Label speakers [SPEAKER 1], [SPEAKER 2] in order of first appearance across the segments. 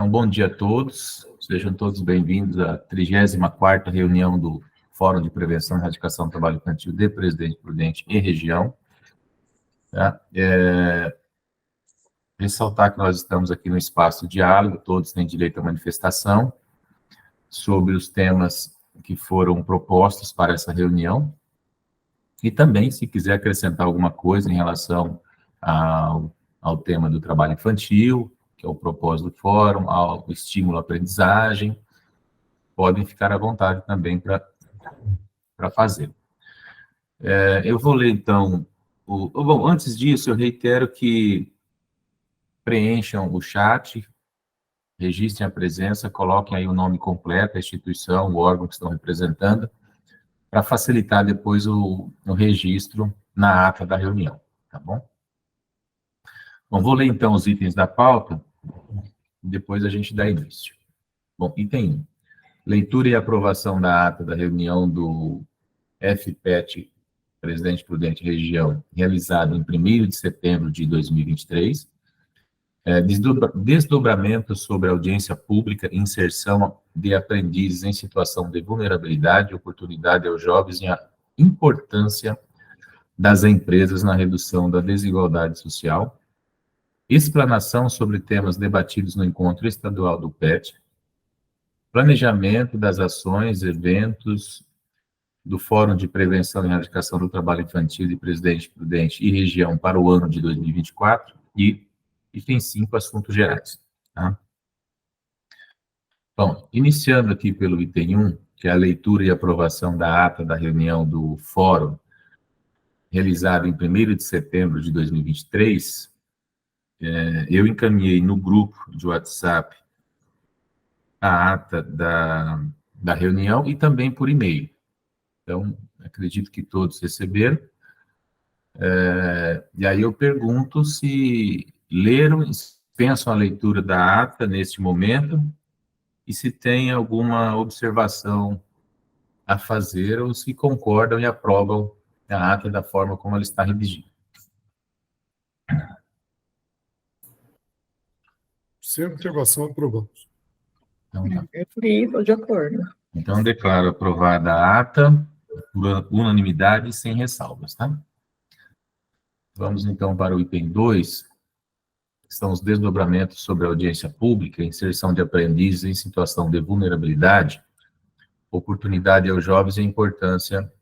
[SPEAKER 1] Então, bom dia a todos, sejam todos bem-vindos à 34ª reunião do Fórum de Prevenção e Erradicação do Trabalho Infantil de Presidente Prudente e Região. Tá? Ressaltar que nós estamos aqui no espaço de diálogo, todos têm direito à manifestação sobre os temas que foram propostos para essa reunião, e também, se quiser acrescentar alguma coisa em relação ao tema do trabalho infantil, que é o propósito do fórum, ao estímulo à aprendizagem, podem ficar à vontade também para fazer. Eu vou ler, então, bom, antes disso, eu reitero que preencham o chat, registrem a presença, coloquem aí o nome completo, a instituição, o órgão que estão representando, para facilitar depois o registro na ata da reunião, tá bom? Bom, vou ler então os itens da pauta, depois a gente dá início. Bom, item 1. Leitura e aprovação da ata da reunião do FPET, Presidente Prudente Região, realizada em 1º de setembro de 2023. Desdobramento sobre audiência pública e inserção de aprendizes em situação de vulnerabilidade e oportunidade aos jovens e a importância das empresas na redução da desigualdade social. Explanação sobre temas debatidos no encontro estadual do PET. Planejamento das ações, eventos do Fórum de Prevenção e Erradicação do Trabalho Infantil de Presidente Prudente e Região para o ano de 2024 e item 5, assuntos gerais. Tá? Bom, iniciando aqui pelo item 1, que é a leitura e aprovação da ata da reunião do Fórum, realizada em 1º de setembro de 2023, eu encaminhei no grupo de WhatsApp a ata da reunião e também por e-mail. Então, acredito que todos receberam. E aí eu pergunto se leram, pensam a leitura da ata neste momento e se tem alguma observação a fazer ou se concordam e aprovam a ata da forma como ela está redigida.
[SPEAKER 2] Sem observação, aprovamos.
[SPEAKER 1] Então, tá.
[SPEAKER 3] Estou de acordo.
[SPEAKER 1] Então, declaro aprovada a ata por unanimidade e sem ressalvas, tá? Vamos, então, para o item 2, que são os desdobramentos sobre a audiência pública, inserção de aprendizes em situação de vulnerabilidade, oportunidade aos jovens e a importância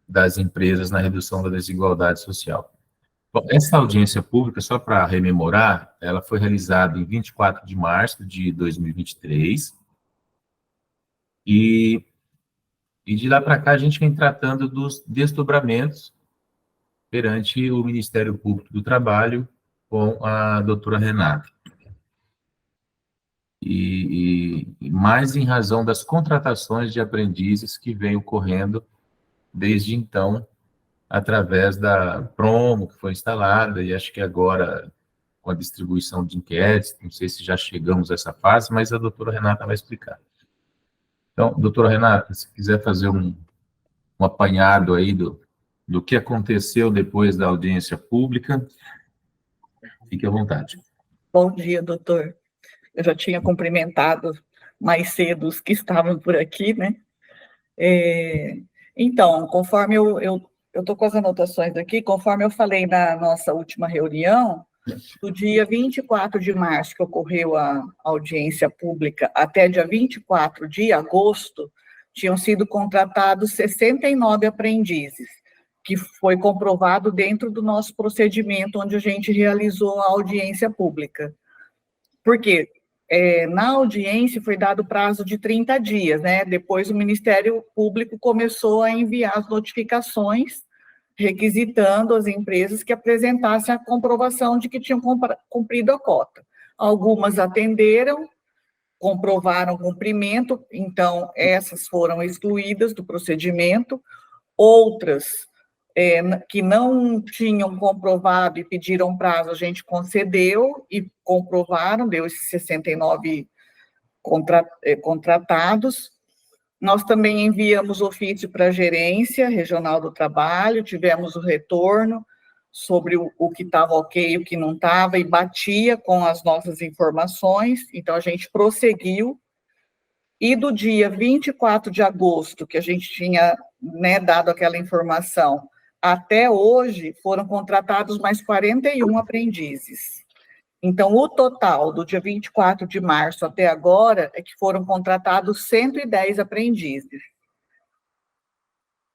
[SPEAKER 1] das empresas na redução da desigualdade social. Bom, essa audiência pública, só para rememorar, ela foi realizada em 24 de março de 2023, e de lá para cá a gente vem tratando dos desdobramentos perante o Ministério Público do Trabalho com a doutora Renata. E mais em razão das contratações de aprendizes que vem ocorrendo desde então, através da promo que foi instalada, e acho que agora com a distribuição de inquéritos, não sei se já chegamos a essa fase, mas a doutora Renata vai explicar. Então, doutora Renata, se quiser fazer um apanhado aí do que aconteceu depois da audiência pública, fique à vontade.
[SPEAKER 3] Bom dia, doutor. Eu já tinha cumprimentado mais cedo os que estavam por aqui, né? Então, conforme eu estou com as anotações aqui, conforme eu falei na nossa última reunião, do dia 24 de março, que ocorreu a audiência pública, até dia 24 de agosto, tinham sido contratados 69 aprendizes, que foi comprovado dentro do nosso procedimento, onde a gente realizou a audiência pública. Por quê? Na audiência foi dado prazo de 30 dias, né? Depois o Ministério Público começou a enviar as notificações, requisitando as empresas que apresentassem a comprovação de que tinham cumprido a cota. Algumas atenderam, comprovaram o cumprimento, então essas foram excluídas do procedimento, outras que não tinham comprovado e pediram prazo, a gente concedeu e comprovaram, deu esses 69 contratados. Nós também enviamos ofício para a Gerência Regional do Trabalho, tivemos o retorno, sobre o que estava ok, o que não estava, e batia com as nossas informações, então a gente prosseguiu, e do dia 24 de agosto, que a gente tinha, né, dado aquela informação, até hoje, foram contratados mais 41 aprendizes. Então, o total do dia 24 de março até agora é que foram contratados 110 aprendizes.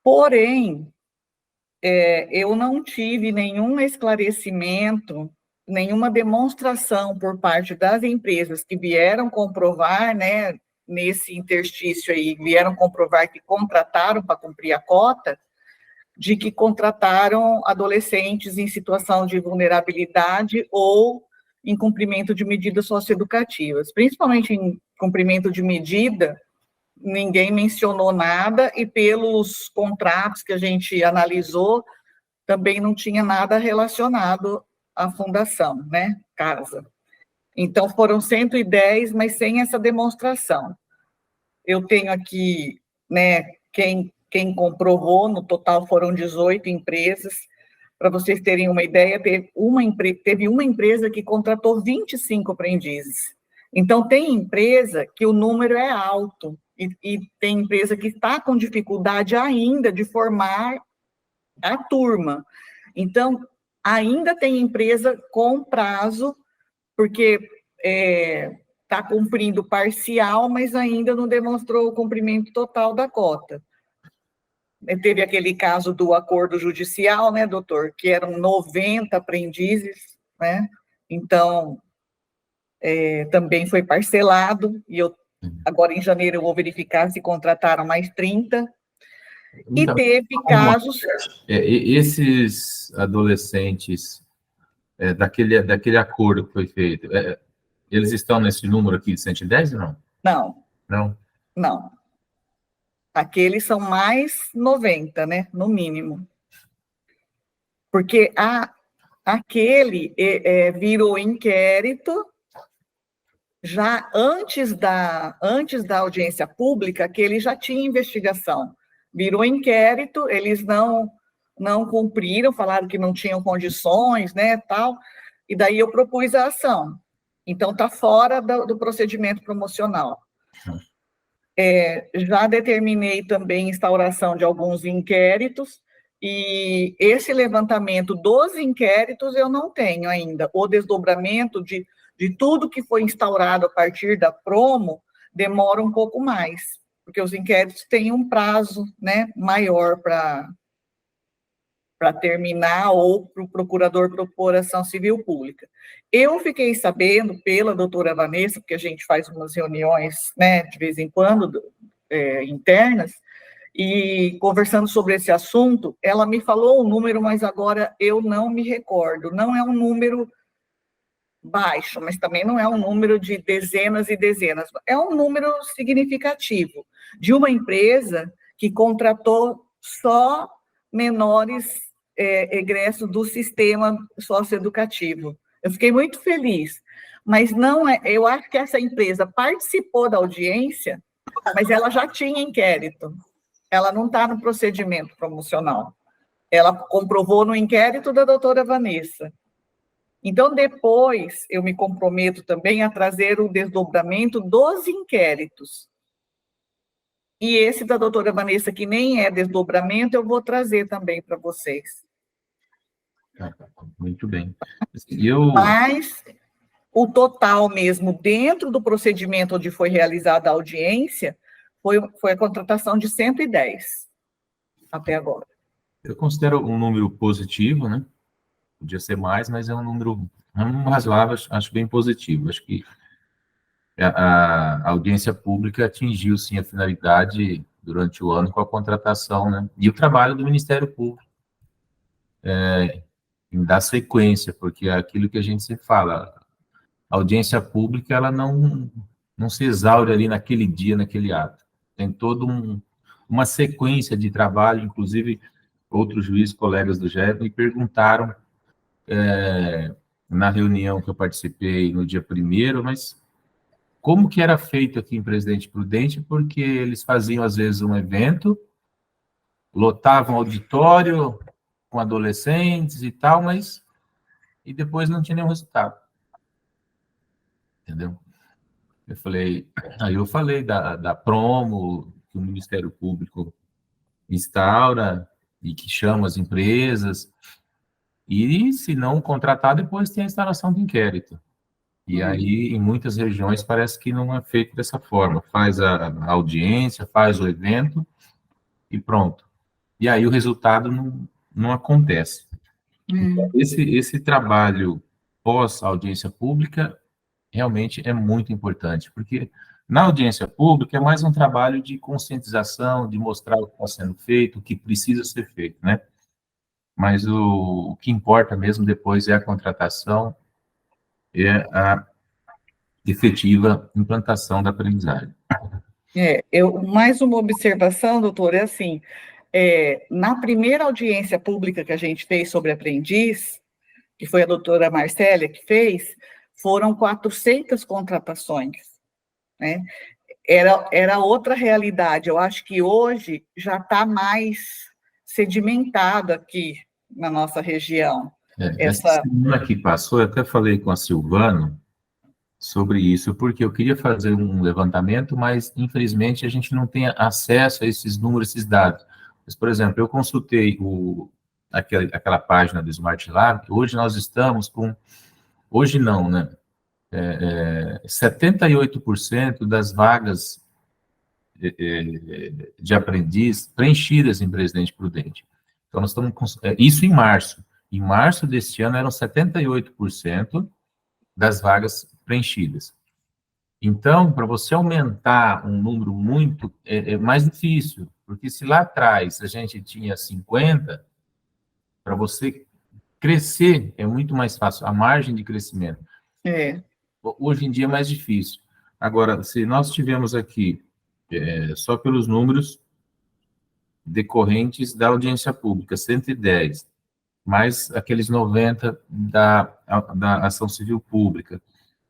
[SPEAKER 3] Porém, eu não tive nenhum esclarecimento, nenhuma demonstração por parte das empresas que vieram comprovar, né, nesse interstício aí, vieram comprovar que contrataram para cumprir a cota, de que contrataram adolescentes em situação de vulnerabilidade ou em cumprimento de medidas socioeducativas. Principalmente em cumprimento de medida, ninguém mencionou nada, e pelos contratos que a gente analisou, também não tinha nada relacionado à fundação, né, casa. Então, foram 110, mas sem essa demonstração. Eu tenho aqui, né, quem comprovou, no total foram 18 empresas. Para vocês terem uma ideia, teve uma empresa que contratou 25 aprendizes. Então, tem empresa que o número é alto, e tem empresa que está com dificuldade ainda de formar a turma. Então, ainda tem empresa com prazo, porque está cumprindo parcial, mas ainda não demonstrou o cumprimento total da cota. Teve aquele caso do acordo judicial, né, doutor, que eram 90 aprendizes, né, então, também foi parcelado, e agora em janeiro eu vou verificar se contrataram mais 30,
[SPEAKER 1] Então,
[SPEAKER 3] e teve casos...
[SPEAKER 1] esses adolescentes, daquele acordo que foi feito, eles estão nesse número aqui de 110 ou não?
[SPEAKER 3] Não.
[SPEAKER 1] Não?
[SPEAKER 3] Não. Aqueles são mais 90, né, no mínimo. Porque aquele virou inquérito, já antes da audiência pública, aquele já tinha investigação. Virou inquérito, eles não cumpriram, falaram que não tinham condições, né, tal, e daí eu propus a ação. Então, está fora do procedimento promocional. Já determinei também a instauração de alguns inquéritos, e esse levantamento dos inquéritos eu não tenho ainda. O desdobramento de tudo que foi instaurado a partir da promo demora um pouco mais, porque os inquéritos têm um prazo, né, maior para terminar, ou para o procurador propor ação civil pública. Eu fiquei sabendo pela doutora Vanessa, porque a gente faz umas reuniões, né, de vez em quando, internas, e conversando sobre esse assunto, ela me falou um número, mas agora eu não me recordo. Não é um número baixo, mas também não é um número de dezenas e dezenas. É um número significativo de uma empresa que contratou só menores egressos do sistema socioeducativo. Eu fiquei muito feliz, mas não é. Eu acho que essa empresa participou da audiência, mas ela já tinha inquérito. Ela não está no procedimento promocional. Ela comprovou no inquérito da doutora Vanessa. Então, depois, eu me comprometo também a trazer o desdobramento dos inquéritos. E esse da doutora Vanessa, que nem é desdobramento, eu vou trazer também para vocês.
[SPEAKER 1] Muito bem.
[SPEAKER 3] Mas o total mesmo, dentro do procedimento onde foi realizada a audiência, foi a contratação de 110 até agora.
[SPEAKER 1] Eu considero um número positivo, né? Podia ser mais, mas é um número razoável, acho bem positivo. Acho que a audiência pública atingiu, sim, a finalidade durante o ano com a contratação, né? E o trabalho do Ministério Público em dar sequência, porque é aquilo que a gente sempre fala, a audiência pública, ela não se exaure ali naquele dia, naquele ato. Tem toda uma sequência de trabalho, inclusive outros juízes, colegas do GER, me perguntaram na reunião que eu participei no dia 1º, mas como que era feito aqui em Presidente Prudente, porque eles faziam, às vezes, um evento, lotavam auditório, com adolescentes e tal, mas e depois não tinha nenhum resultado. Entendeu? Aí eu falei da promo que o Ministério Público instaura e que chama as empresas, e se não contratar, depois tem a instalação do inquérito. E aí, em muitas regiões, parece que não é feito dessa forma. Faz a audiência, faz o evento e pronto. E aí o resultado não acontece. Então, esse trabalho pós-audiência pública realmente é muito importante, porque na audiência pública é mais um trabalho de conscientização, de mostrar o que está sendo feito, o que precisa ser feito, né? Mas o que importa mesmo depois é a contratação, é a efetiva implantação da aprendizagem.
[SPEAKER 3] Mais uma observação, doutor, é assim, na primeira audiência pública que a gente fez sobre aprendiz, que foi a doutora Marcélia que fez, foram 400 contratações, né? Era outra realidade. Eu acho que hoje já está mais sedimentado aqui na nossa região.
[SPEAKER 1] Essa semana que passou, eu até falei com a Silvana sobre isso, porque eu queria fazer um levantamento, mas, infelizmente, a gente não tem acesso a esses números, esses dados. Mas, por exemplo, eu consultei aquela página do Smart Lab, hoje nós estamos com... Hoje não, né? 78% das vagas de aprendiz preenchidas em Presidente Prudente. Então, nós estamos com... Isso em março. Em março deste ano, eram 78% das vagas preenchidas. Então, para você aumentar um número muito, é mais difícil, porque se lá atrás a gente tinha 50, para você crescer é muito mais fácil, a margem de crescimento. Hoje em dia é mais difícil. Agora, se nós tivemos aqui, só pelos números decorrentes da audiência pública, 110, mais aqueles 90 da ação civil pública,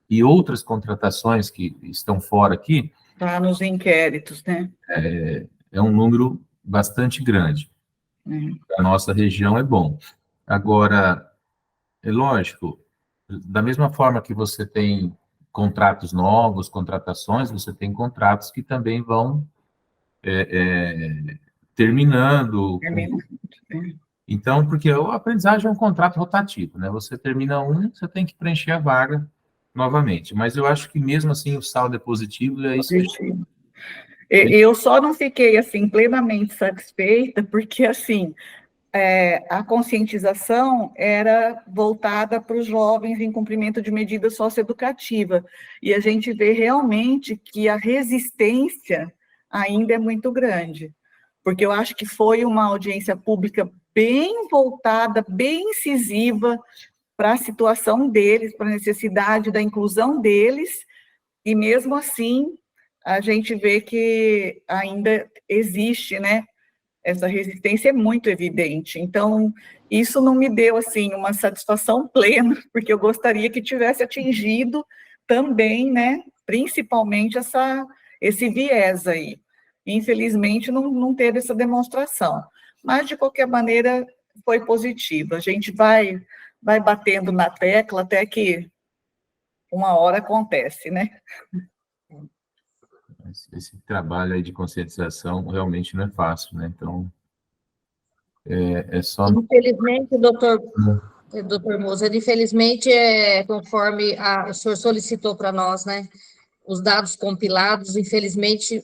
[SPEAKER 1] e outras contratações que estão fora aqui...
[SPEAKER 3] Está nos inquéritos, né?
[SPEAKER 1] É um número bastante grande. A nossa região é bom. Agora, é lógico, da mesma forma que você tem contratos novos, contratações, você tem contratos que também vão terminando. Então, porque a aprendizagem é um contrato rotativo, né? Você termina um, você tem que preencher a vaga novamente. Mas eu acho que mesmo assim o saldo é positivo e é isso.
[SPEAKER 3] Eu só não fiquei assim plenamente satisfeita porque assim a conscientização era voltada para os jovens em cumprimento de medida socioeducativa e a gente vê realmente que a resistência ainda é muito grande, porque eu acho que foi uma audiência pública bem voltada, bem incisiva para a situação deles, para a necessidade da inclusão deles, e mesmo assim a gente vê que ainda existe, né? Essa resistência é muito evidente. Então, isso não me deu, assim, uma satisfação plena, porque eu gostaria que tivesse atingido também, né? Principalmente esse viés aí. Infelizmente, não teve essa demonstração. Mas, de qualquer maneira, foi positivo. A gente vai batendo na tecla até que uma hora acontece, né?
[SPEAKER 1] Esse trabalho aí de conscientização realmente não é fácil, né? Então, é só...
[SPEAKER 4] Infelizmente, doutor Moser, infelizmente, conforme o senhor solicitou para nós, né, os dados compilados, infelizmente,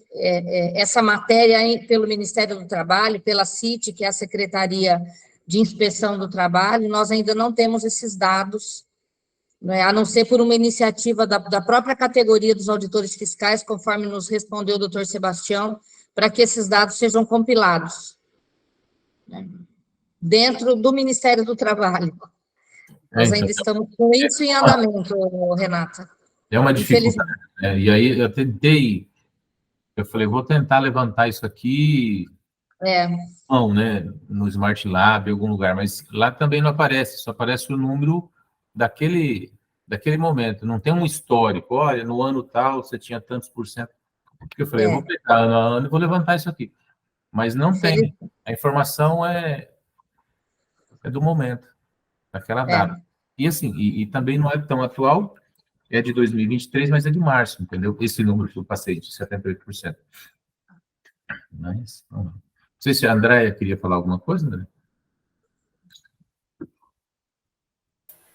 [SPEAKER 4] essa matéria pelo Ministério do Trabalho, pela CIT, que é a Secretaria de Inspeção do Trabalho, nós ainda não temos esses dados, né, a não ser por uma iniciativa da própria categoria dos auditores fiscais, conforme nos respondeu o doutor Sebastião, para que esses dados sejam compilados, né, dentro do Ministério do Trabalho. Nós ainda estamos com isso em andamento, Renata.
[SPEAKER 1] É uma dificuldade. E aí eu tentei, eu falei, vou tentar levantar isso aqui, não, né, no Smart Lab, em algum lugar, mas lá também não aparece, só aparece o número daquele momento, não tem um histórico, olha, no ano tal você tinha tantos por cento, porque eu falei, eu vou pegar ano a ano e vou levantar isso aqui, mas não tem, a informação é do momento, daquela data. E assim, e também não é tão atual, é de 2023, mas é de março, entendeu? Esse número que eu passei, de 78%. Mas, não sei se a Andréia queria falar alguma coisa, André?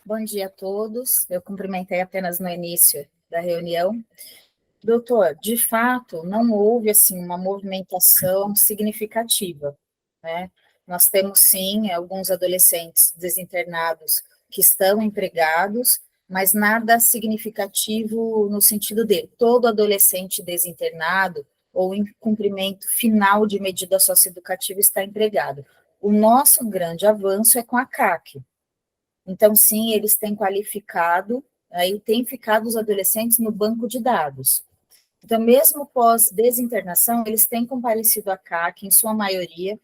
[SPEAKER 5] Bom dia a todos. Eu cumprimentei apenas no início da reunião. Doutor, de fato, não houve assim uma movimentação significativa, né? Nós temos sim alguns adolescentes desinternados que estão empregados, mas nada significativo no sentido de todo adolescente desinternado ou em cumprimento final de medida socioeducativa está empregado. O nosso grande avanço é com a CAC. Então, sim, eles têm qualificado, aí têm ficado os adolescentes no banco de dados. Então, mesmo pós-desinternação, eles têm comparecido à CAC, em sua maioria,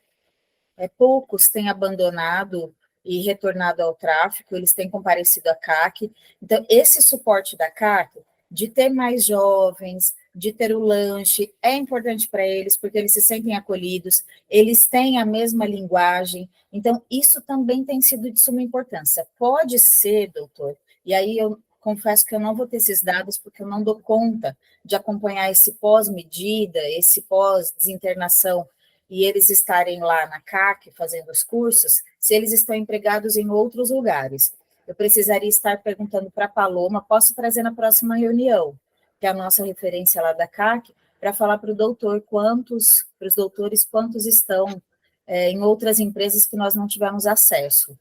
[SPEAKER 5] poucos têm abandonado e retornado ao tráfico, eles têm comparecido à CAC. Então, esse suporte da CAC, de ter mais jovens, de ter o lanche, é importante para eles, porque eles se sentem acolhidos, eles têm a mesma linguagem, então isso também tem sido de suma importância. Pode ser, doutor, e aí eu confesso que eu não vou ter esses dados, porque eu não dou conta de acompanhar esse pós-medida, esse pós-desinternação, e eles estarem lá na CAC fazendo os cursos, se eles estão empregados em outros lugares. Eu precisaria estar perguntando para a Paloma, posso trazer na próxima reunião, que é a nossa referência lá da CAC, para falar para o doutor para os doutores, quantos estão em outras empresas que nós não tivemos acesso.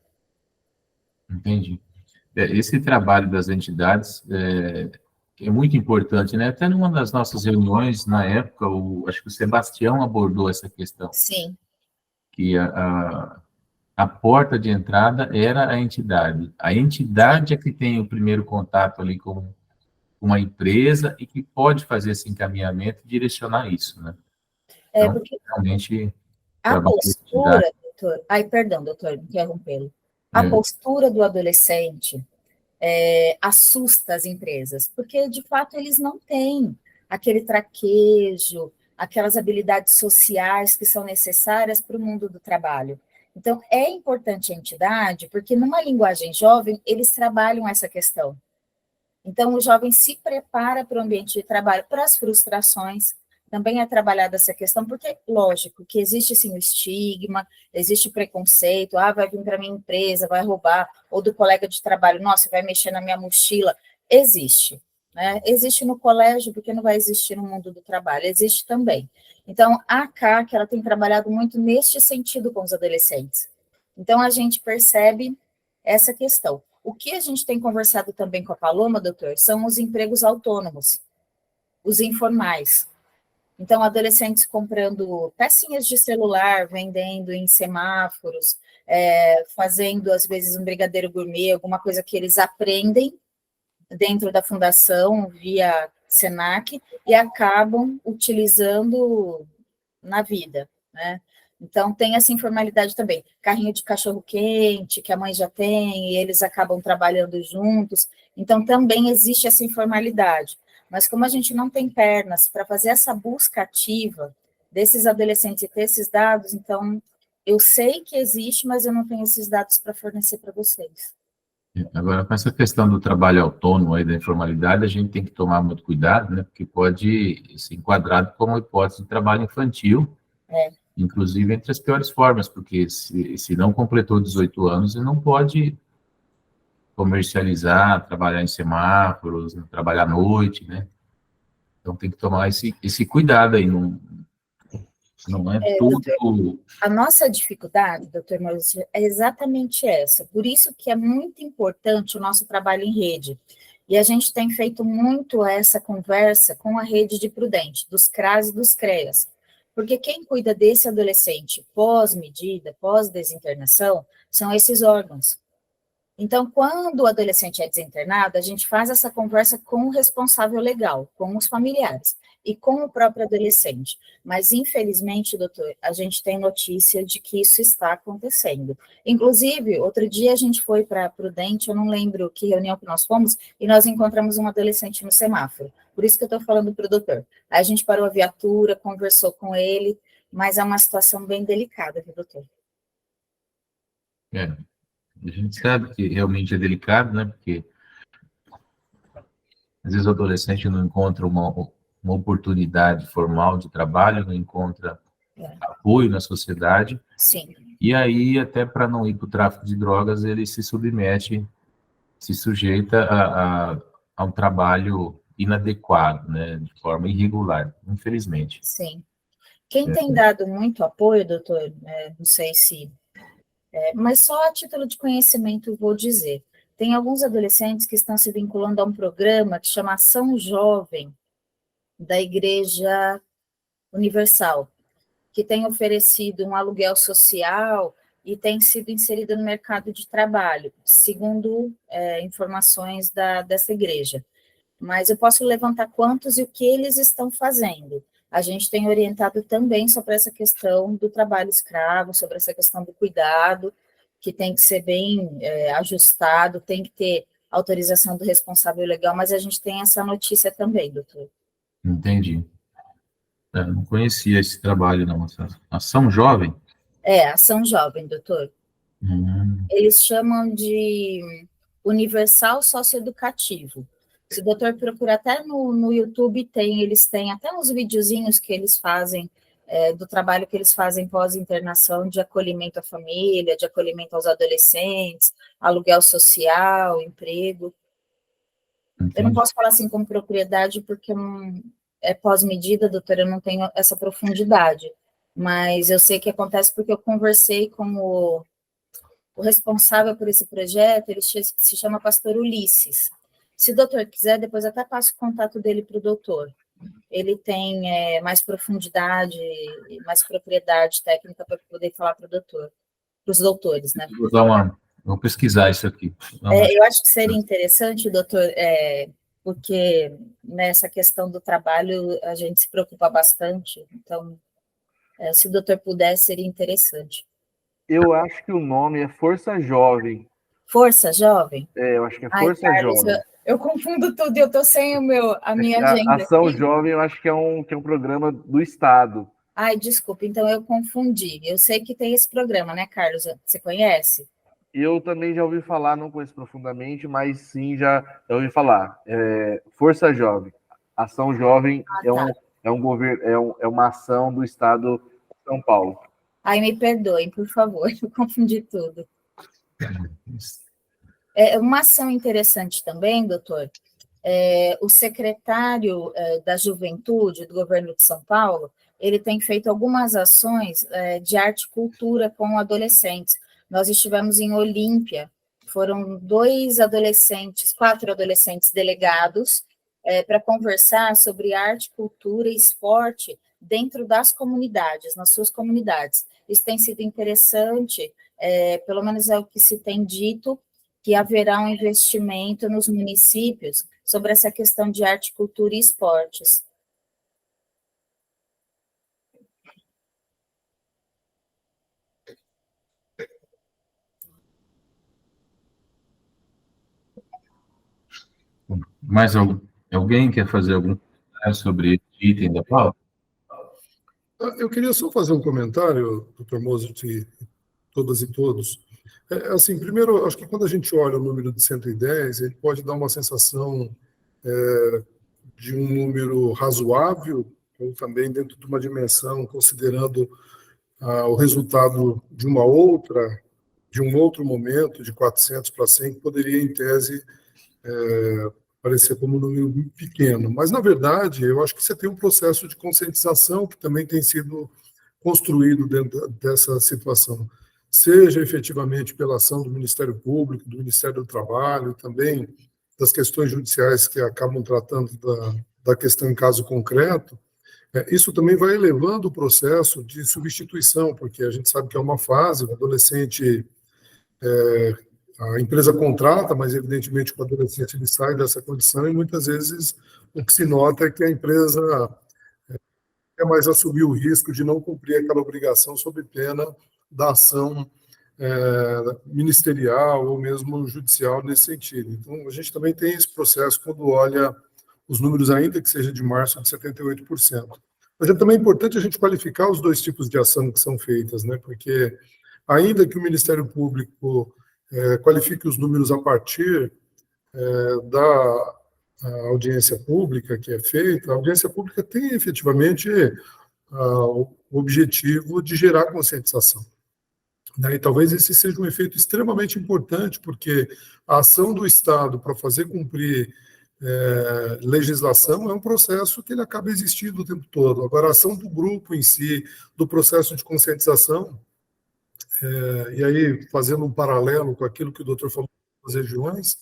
[SPEAKER 1] Entendi. Esse trabalho das entidades é muito importante, né? Até numa das nossas reuniões, na época, acho que o Sebastião abordou essa questão.
[SPEAKER 5] Sim.
[SPEAKER 1] Que a porta de entrada era a entidade. A entidade é que tem o primeiro contato ali com uma empresa e que pode fazer esse encaminhamento e direcionar isso, né? Então,
[SPEAKER 5] Porque
[SPEAKER 1] realmente,
[SPEAKER 5] a postura, doutor... Ai, perdão, doutor, interrompê-lo. A postura do adolescente assusta as empresas, porque, de fato, eles não têm aquele traquejo, aquelas habilidades sociais que são necessárias para o mundo do trabalho. Então, é importante a entidade, porque numa linguagem jovem, eles trabalham essa questão. Então, o jovem se prepara para o ambiente de trabalho, para as frustrações, também é trabalhada essa questão, porque, lógico, que existe, sim, o estigma, existe o preconceito, vai vir para a minha empresa, vai roubar, ou do colega de trabalho, nossa, vai mexer na minha mochila, existe, né? Existe no colégio, porque não vai existir no mundo do trabalho, existe também. Então, a CAC, ela tem trabalhado muito neste sentido com os adolescentes. Então, a gente percebe essa questão. O que a gente tem conversado também com a Paloma, doutor, são os empregos autônomos, os informais. Então, adolescentes comprando pecinhas de celular, vendendo em semáforos, fazendo, às vezes, um brigadeiro gourmet, alguma coisa que eles aprendem dentro da fundação, via Senac, e acabam utilizando na vida, né? Então, tem essa informalidade também. Carrinho de cachorro-quente, que a mãe já tem, e eles acabam trabalhando juntos. Então, também existe essa informalidade. Mas como a gente não tem pernas para fazer essa busca ativa desses adolescentes e ter esses dados, então, eu sei que existe, mas eu não tenho esses dados para fornecer para vocês.
[SPEAKER 1] Agora, com essa questão do trabalho autônomo aí, da informalidade, a gente tem que tomar muito cuidado, né? Porque pode ser enquadrado como hipótese de trabalho infantil, inclusive entre as piores formas, porque se não completou 18 anos, ele não pode comercializar, trabalhar em semáforos, trabalhar à noite, né? Então tem que tomar esse cuidado aí, não é tudo...
[SPEAKER 5] Doutor, a nossa dificuldade, doutor Maurício, é exatamente essa. Por isso que é muito importante o nosso trabalho em rede. E a gente tem feito muito essa conversa com a rede de Prudente, dos CRAS e dos CREAS. Porque quem cuida desse adolescente pós-medida, pós-desinternação, são esses órgãos. Então, quando o adolescente é desinternado, a gente faz essa conversa com o responsável legal, com os familiares e com o próprio adolescente. Mas, infelizmente, doutor, a gente tem notícia de que isso está acontecendo. Inclusive, outro dia a gente foi para Prudente, eu não lembro que reunião que nós fomos, e nós encontramos um adolescente no semáforo. Por isso que eu estou falando para o doutor. Aí a gente parou a viatura, conversou com ele, mas é uma situação bem delicada, viu, doutor?
[SPEAKER 1] A gente sabe que realmente é delicado, né? Porque às vezes o adolescente não encontra uma oportunidade formal de trabalho, não encontra apoio na sociedade,
[SPEAKER 5] Sim,
[SPEAKER 1] e aí, até para não ir para o tráfico de drogas, ele se submete, se sujeita a um trabalho inadequado, né? De forma irregular, infelizmente.
[SPEAKER 5] sim. Quem tem dado muito apoio, doutor, não sei se... mas só a título de conhecimento vou dizer. Tem alguns adolescentes que estão se vinculando a um programa que chama Ação Jovem, da Igreja Universal, que tem oferecido um aluguel social e tem sido inserido no mercado de trabalho, segundo informações dessa igreja. Mas eu posso levantar quantos e o que eles estão fazendo. A gente tem orientado também sobre essa questão do trabalho escravo, sobre essa questão do cuidado, que tem que ser bem ajustado, tem que ter autorização do responsável legal, mas a gente tem essa notícia também, doutor.
[SPEAKER 1] Entendi. Não conhecia esse trabalho, não. Ação Jovem?
[SPEAKER 5] Ação Jovem, doutor. Eles chamam de Universal Socioeducativo. Se o doutor procurar até no YouTube, eles têm até uns videozinhos que eles fazem, do trabalho que eles fazem pós-internação de acolhimento à família, de acolhimento aos adolescentes, aluguel social, emprego.
[SPEAKER 1] Entendi.
[SPEAKER 5] Eu não posso falar assim com propriedade, porque é pós-medida, doutora, eu não tenho essa profundidade, mas eu sei que acontece porque eu conversei com o responsável por esse projeto, ele se chama Pastor Ulisses. Se o doutor quiser, depois até passo o contato dele para o doutor. Ele tem mais profundidade, mais propriedade técnica para poder falar para o doutor, para os doutores, né?
[SPEAKER 1] Vou pesquisar isso aqui.
[SPEAKER 5] Eu acho que seria interessante, doutor, porque nessa questão do trabalho a gente se preocupa bastante, então, se o doutor pudesse, seria interessante.
[SPEAKER 6] Eu acho que o nome é Força Jovem.
[SPEAKER 5] Força Jovem?
[SPEAKER 6] Eu acho que é Força
[SPEAKER 5] Carlos,
[SPEAKER 6] Jovem.
[SPEAKER 5] Eu confundo tudo, eu estou sem a minha agenda.
[SPEAKER 6] Ação
[SPEAKER 5] aqui.
[SPEAKER 6] Jovem, eu acho que é um programa do Estado.
[SPEAKER 5] Desculpa, então eu confundi. Eu sei que tem esse programa, né, Carlos? Você conhece?
[SPEAKER 6] Eu também já ouvi falar, não conheço profundamente, mas sim, já ouvi falar. Força Jovem. Ação Jovem é uma ação do Estado de São Paulo.
[SPEAKER 5] Me perdoem, por favor, eu confundi tudo. Uma ação interessante também, doutor, o secretário da Juventude do governo de São Paulo, ele tem feito algumas ações de arte e cultura com adolescentes. Nós estivemos em Olímpia, foram 4 adolescentes delegados para conversar sobre arte, cultura e esporte dentro das comunidades, nas suas comunidades. Isso tem sido interessante, pelo menos é o que se tem dito, que haverá um investimento nos municípios sobre essa questão de arte, cultura e esportes.
[SPEAKER 1] Mais alguém quer fazer algum comentário sobre esse item da pauta?
[SPEAKER 2] Eu queria só fazer um comentário, doutor Mozart, e todas e todos. Assim, primeiro, acho que quando a gente olha o número de 110, ele pode dar uma sensação de um número razoável, ou também dentro de uma dimensão, considerando o resultado de um outro momento, de 400 para 100, que poderia, em tese, parecer como um número pequeno. Mas, na verdade, eu acho que você tem um processo de conscientização que também tem sido construído dentro dessa situação, seja efetivamente pela ação do Ministério Público, do Ministério do Trabalho, também das questões judiciais que acabam tratando da questão em caso concreto. Isso também vai elevando o processo de substituição, porque a gente sabe que é uma fase, o adolescente, a empresa contrata, mas evidentemente o adolescente ele sai dessa condição e muitas vezes o que se nota é que a empresa quer mais assumir o risco de não cumprir aquela obrigação sob pena da ação ministerial ou mesmo judicial nesse sentido. Então, a gente também tem esse processo quando olha os números, ainda que seja de março, de 78%. Mas também é importante a gente qualificar os dois tipos de ação que são feitas, né? Porque, ainda que o Ministério Público qualifique os números a partir da audiência pública que é feita. A audiência pública tem efetivamente o objetivo de gerar conscientização. E talvez esse seja um efeito extremamente importante, porque a ação do Estado para fazer cumprir legislação é um processo que ele acaba existindo o tempo todo. Agora, a ação do grupo em si, do processo de conscientização, e aí fazendo um paralelo com aquilo que o doutor falou das regiões,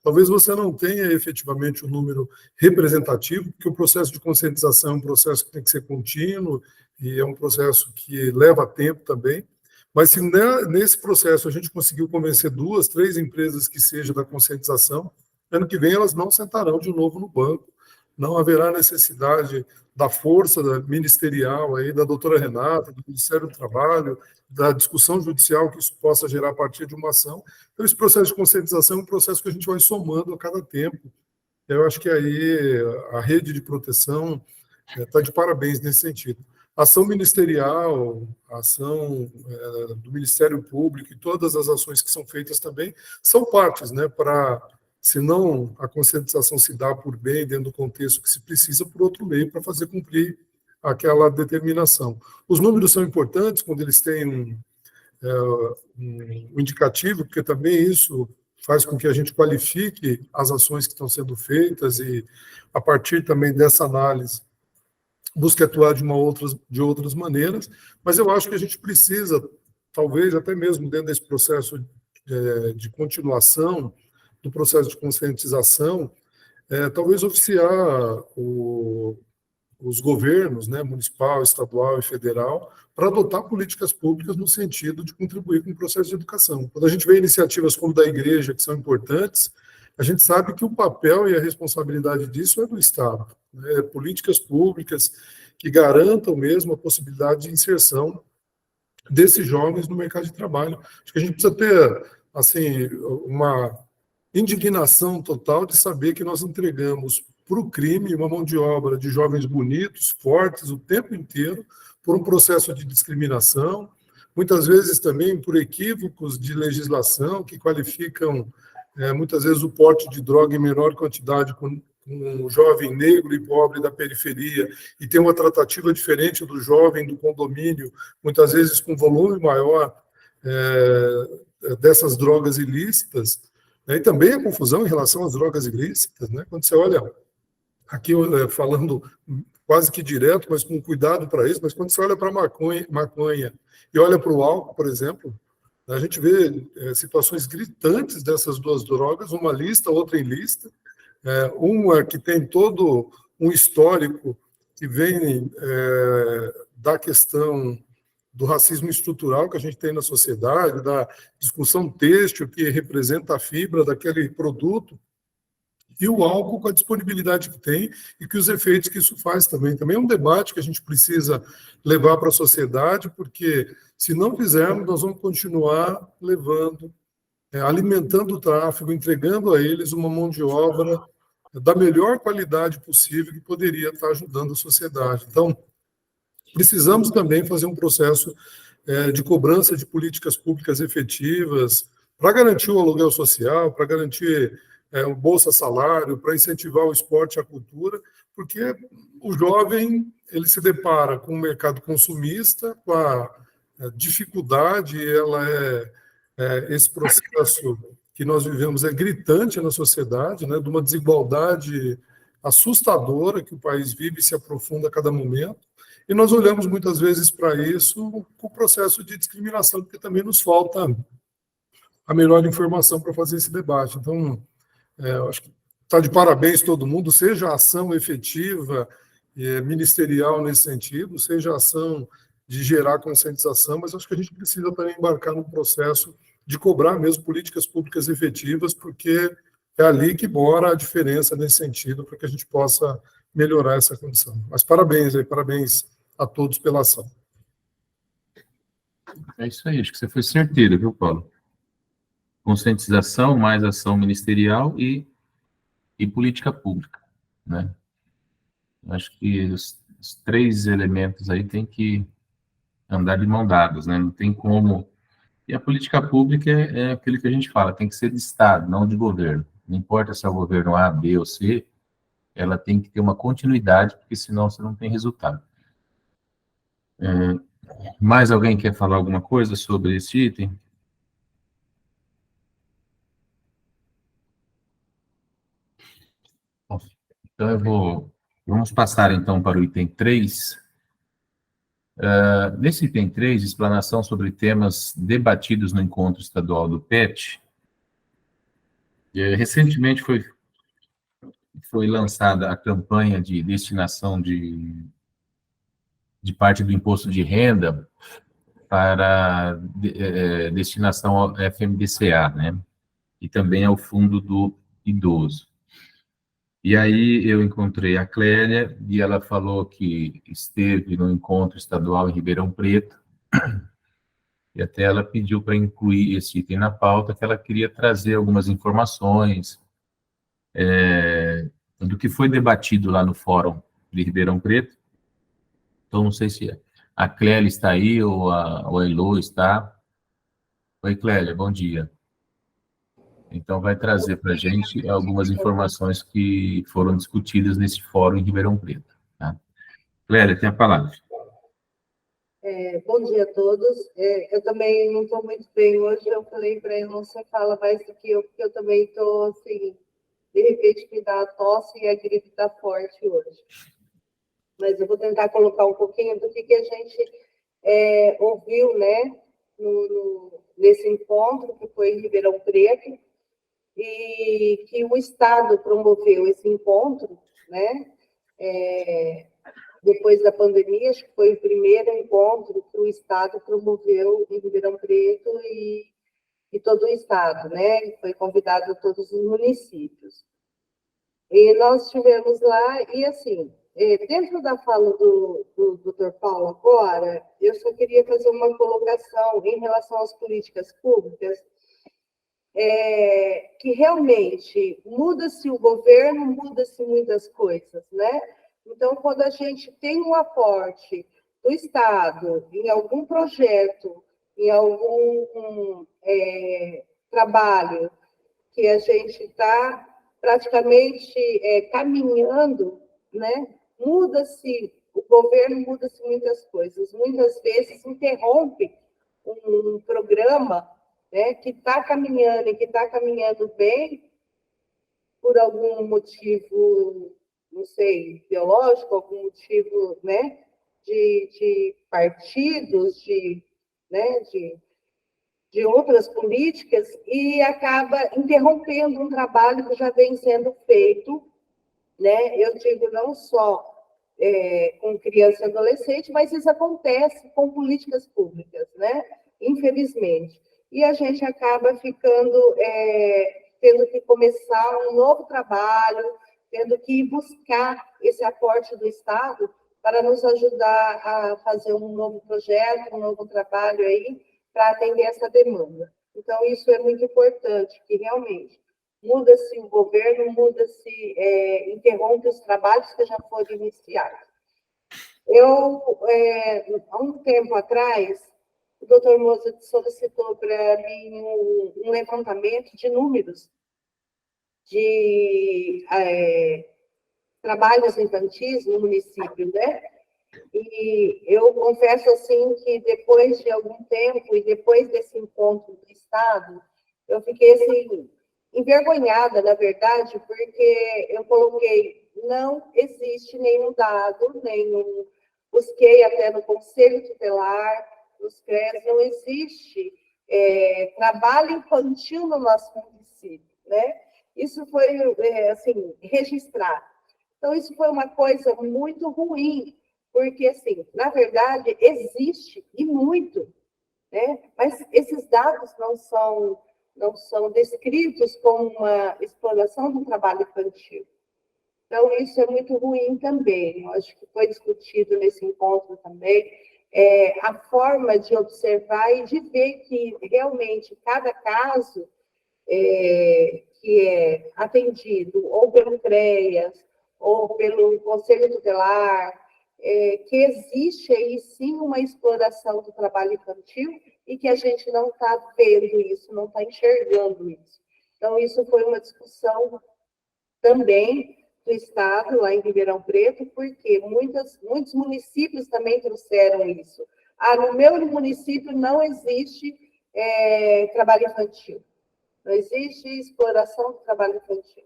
[SPEAKER 2] talvez você não tenha efetivamente um número representativo, porque o processo de conscientização é um processo que tem que ser contínuo e é um processo que leva tempo também. Mas se nesse processo a gente conseguiu convencer 2, 3 empresas que seja da conscientização, ano que vem elas não sentarão de novo no banco, não haverá necessidade da força ministerial, aí, da doutora Renata, do Ministério do Trabalho, da discussão judicial que isso possa gerar a partir de uma ação. Então, esse processo de conscientização é um processo que a gente vai somando a cada tempo. Eu acho que aí a rede de proteção está de parabéns nesse sentido. A ação ministerial, a ação do Ministério Público e todas as ações que são feitas também são partes, né, para, se não a conscientização se dá por bem dentro do contexto que se precisa, por outro meio, para fazer cumprir aquela determinação. Os números são importantes quando eles têm um indicativo, porque também isso faz com que a gente qualifique as ações que estão sendo feitas e, a partir também dessa análise, busque atuar de outras maneiras, mas eu acho que a gente precisa, talvez até mesmo dentro desse processo de continuação do processo de conscientização, talvez oficiar os governos, né, municipal, estadual e federal, para adotar políticas públicas no sentido de contribuir com o processo de educação. Quando a gente vê iniciativas como da igreja, que são importantes, a gente sabe que o papel e a responsabilidade disso é do Estado, né? Políticas públicas que garantam mesmo a possibilidade de inserção desses jovens no mercado de trabalho. Acho que a gente precisa ter, assim, uma indignação total de saber que nós entregamos para o crime uma mão de obra de jovens bonitos, fortes, o tempo inteiro, por um processo de discriminação, muitas vezes também por equívocos de legislação que qualificam muitas vezes o porte de droga em menor quantidade com um jovem negro e pobre da periferia, e tem uma tratativa diferente do jovem do condomínio, muitas vezes com volume maior dessas drogas ilícitas, né? E também a confusão em relação às drogas ilícitas, né? Quando você olha, aqui falando quase que direto, mas com cuidado para isso, mas quando você olha para a maconha e olha para o álcool, por exemplo, a gente vê situações gritantes dessas duas drogas, uma lista, outra ilícita, uma que tem todo um histórico que vem da questão do racismo estrutural que a gente tem na sociedade, da discussão têxtil que representa a fibra daquele produto, e o álcool com a disponibilidade que tem e que os efeitos que isso faz também. Também é um debate que a gente precisa levar para a sociedade, porque se não fizermos, nós vamos continuar levando, alimentando o tráfego, entregando a eles uma mão de obra da melhor qualidade possível que poderia estar ajudando a sociedade. Então, precisamos também fazer um processo de cobrança de políticas públicas efetivas para garantir o aluguel social, para garantir o bolsa-salário, para incentivar o esporte e a cultura, porque o jovem ele se depara com um mercado consumista, com a dificuldade, esse processo que nós vivemos é gritante na sociedade, né, de uma desigualdade assustadora que o país vive e se aprofunda a cada momento, e nós olhamos muitas vezes para isso com o processo de discriminação, porque também nos falta a melhor informação para fazer esse debate. Então, acho que está de parabéns todo mundo, seja a ação efetiva ministerial nesse sentido, seja a ação de gerar conscientização, mas acho que a gente precisa também embarcar num processo de cobrar mesmo políticas públicas efetivas, porque é ali que mora a diferença nesse sentido, para que a gente possa melhorar essa condição. Mas parabéns a todos pela ação.
[SPEAKER 1] É isso aí, acho que você foi certeiro, viu, Paulo? Conscientização, mais ação ministerial e política pública, né? Acho que os 3 elementos aí têm que andar de mão dadas, né? Não tem como E a política pública é aquilo que a gente fala, tem que ser de Estado, não de governo. Não importa se é o governo A, B ou C, ela tem que ter uma continuidade, porque senão você não tem resultado. Mais alguém quer falar alguma coisa sobre esse item? Então, vamos passar então para o item 3. Nesse item 3, explanação sobre temas debatidos no encontro estadual do PET, recentemente foi lançada a campanha de destinação de parte do imposto de renda para destinação ao FMDCA, né? E também ao Fundo do Idoso. E aí eu encontrei a Clélia e ela falou que esteve no encontro estadual em Ribeirão Preto e até ela pediu para incluir esse item na pauta, que ela queria trazer algumas informações do que foi debatido lá no Fórum de Ribeirão Preto. Então, não sei se a Clélia está aí ou a Elô está. Oi, Clélia, bom dia. Então, vai trazer para a gente algumas informações que foram discutidas nesse fórum em Ribeirão Preto. Tá? Clélia, tem a palavra.
[SPEAKER 7] Bom dia a todos. Eu também não estou muito bem hoje, eu falei para ele, não se fala mais do que eu, porque eu também estou, assim, de repente me dá a tosse e a gripe está forte hoje. Mas eu vou tentar colocar um pouquinho do que a gente ouviu, né, nesse encontro que foi em Ribeirão Preto, e que o Estado promoveu esse encontro, né, depois da pandemia, acho que foi o primeiro encontro que o Estado promoveu em Ribeirão Preto e todo o Estado, né, e foi convidado todos os municípios. E nós estivemos lá, e assim, dentro da fala do Dr. Paulo agora, eu só queria fazer uma colocação em relação às políticas públicas, que realmente muda-se o governo, muda-se muitas coisas, né? Então, quando a gente tem um aporte do Estado em algum projeto, em algum trabalho que a gente está praticamente caminhando, né? Muda-se o governo, muda-se muitas coisas. Muitas vezes interrompe um programa, né, que está caminhando e que está caminhando bem por algum motivo, não sei, biológico, algum motivo, né, de partidos, né, de outras políticas, e acaba interrompendo um trabalho que já vem sendo feito, né? Eu digo não só com criança e adolescente, mas isso acontece com políticas públicas, né? Infelizmente. E a gente acaba ficando, tendo que começar um novo trabalho, tendo que buscar esse aporte do Estado para nos ajudar a fazer um novo projeto, um novo trabalho aí, para atender essa demanda. Então, isso é muito importante, que realmente muda-se o governo, muda-se, interrompe os trabalhos que já foram iniciados. Há um tempo atrás, o Dr. Mozart solicitou para mim um levantamento de números de trabalhos infantis no município, né? E eu confesso, assim, que depois de algum tempo e depois desse encontro do Estado, eu fiquei, assim, envergonhada, na verdade, porque eu coloquei, não existe nenhum dado, busquei até no Conselho Tutelar, nos CREAS, não existe trabalho infantil no nosso município, né? Isso foi, assim, registrado. Então, isso foi uma coisa muito ruim, porque, assim, na verdade, existe, e muito, né? Mas esses dados não são descritos como uma exploração do trabalho infantil. Então, isso é muito ruim também. Eu acho que foi discutido nesse encontro também, a forma de observar e de ver que, realmente, cada caso que é atendido ou pelo CREAS, ou pelo Conselho Tutelar, que existe aí sim uma exploração do trabalho infantil e que a gente não está vendo isso, não está enxergando isso. Então, isso foi uma discussão também do Estado, lá em Ribeirão Preto, porque muitos municípios também trouxeram isso. No meu município não existe trabalho infantil, não existe exploração do trabalho infantil.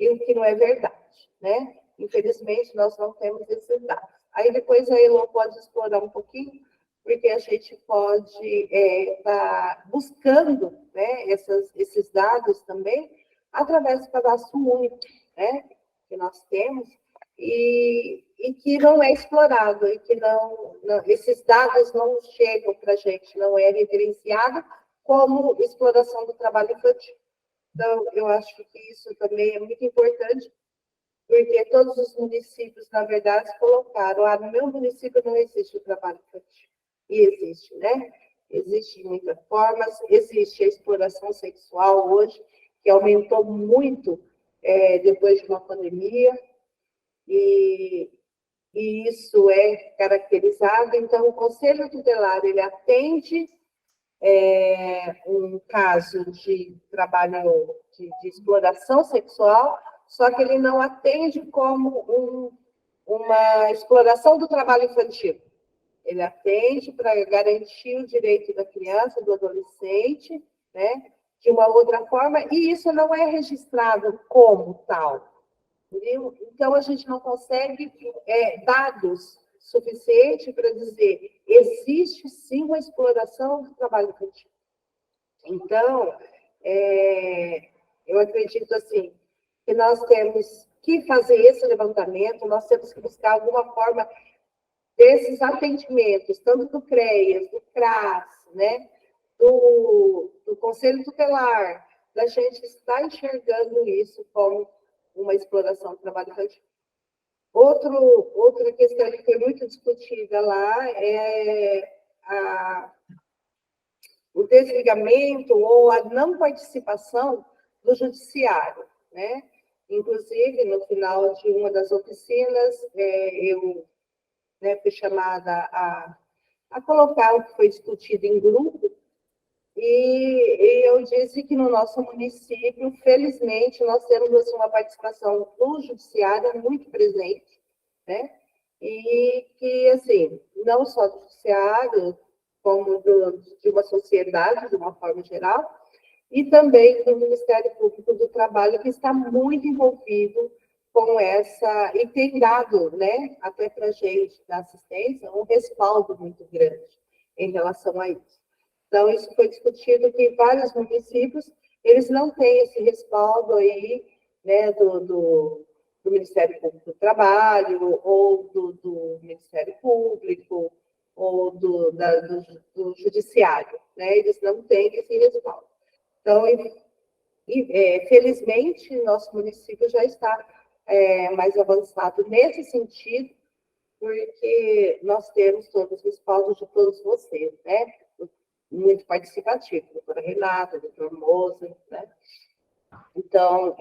[SPEAKER 7] E o que não é verdade, né? Infelizmente, nós não temos esses dados. Aí depois a Elô pode explorar um pouquinho, porque a gente pode estar buscando, né, esses dados também através do cadastro único, né, que nós temos, e que não é explorado, e que esses dados não chegam para a gente, não é referenciado como exploração do trabalho infantil. Então, eu acho que isso também é muito importante, porque todos os municípios, na verdade, colocaram, no meu município não existe o trabalho infantil. E existe, né? Existe de muitas formas, existe a exploração sexual hoje, que aumentou muito depois de uma pandemia, e isso é caracterizado. Então, o Conselho Tutelar, ele atende um caso de trabalho de exploração sexual, só que ele não atende como uma exploração do trabalho infantil. Ele atende para garantir o direito da criança, do adolescente, né, de uma outra forma, e isso não é registrado como tal. Entendeu? Então, a gente não consegue dados suficientes para dizer existe sim uma exploração do trabalho infantil. Então, eu acredito assim, que nós temos que fazer esse levantamento, nós temos que buscar alguma forma desses atendimentos, tanto do CREAS, do CRAS, né, do Conselho Tutelar, da gente estar enxergando isso como uma exploração do trabalho infantil. Outra questão que foi muito discutida lá é o desligamento ou a não participação do judiciário, né? Inclusive, no final de uma das oficinas, eu fui chamada a colocar o que foi discutido em grupo, e eu disse que no nosso município, felizmente, nós temos assim, uma participação do judiciário muito presente, né? E que, assim, não só do judiciário, como de uma sociedade, de uma forma geral, e também do Ministério Público do Trabalho, que está muito envolvido com e tem dado, né, até para a gente da assistência, um respaldo muito grande em relação a isso. Então, isso foi discutido que vários municípios, eles não têm esse respaldo aí, né, do Ministério Público do Trabalho, ou do Ministério Público, ou do Judiciário, né, eles não têm esse respaldo. Então, felizmente, nosso município já está mais avançado nesse sentido, porque nós temos todos os respaldos de todos vocês, né, muito participativo, doutora Renata, doutor Moser, né? Então,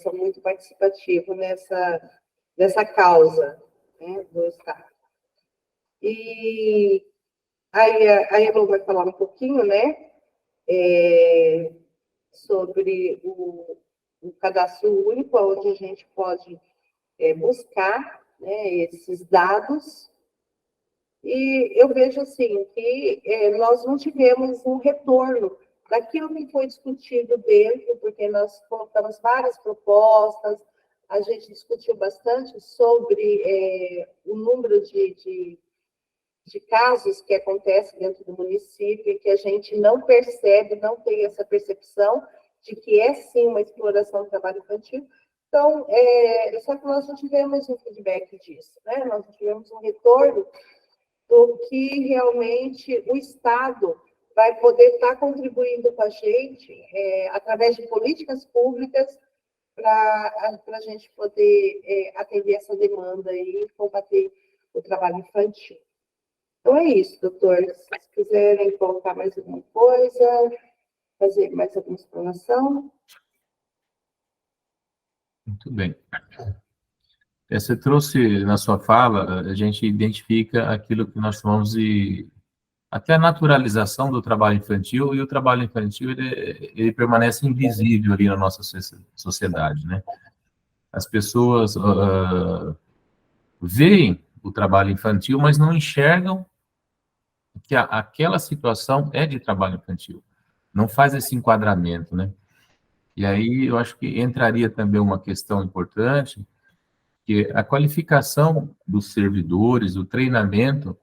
[SPEAKER 7] são muito participativos nessa causa, né, do Estado. E aí a Elo vai falar um pouquinho, né, sobre o cadastro único, onde a gente pode buscar, né, esses dados. E eu vejo assim que nós não tivemos um retorno daquilo que foi discutido dentro, porque nós colocamos várias propostas, a gente discutiu bastante sobre o número de casos que acontecem dentro do município e que a gente não percebe, não tem essa percepção de que é sim uma exploração do trabalho infantil. Então, só que nós não tivemos um feedback disso, né? Nós não tivemos um retorno do que realmente o Estado vai poder estar contribuindo com a gente através de políticas públicas para a gente poder atender essa demanda e combater o trabalho infantil. Então, é isso, doutor. Se vocês quiserem colocar mais alguma coisa, fazer mais alguma explanação.
[SPEAKER 1] Muito bem. Você trouxe na sua fala, a gente identifica aquilo que nós chamamos de até a naturalização do trabalho infantil, e o trabalho infantil ele permanece invisível ali na nossa sociedade, né? As pessoas veem o trabalho infantil, mas não enxergam que aquela situação é de trabalho infantil. Não faz esse enquadramento, né? E aí eu acho que entraria também uma questão importante, que a qualificação dos servidores, o treinamento,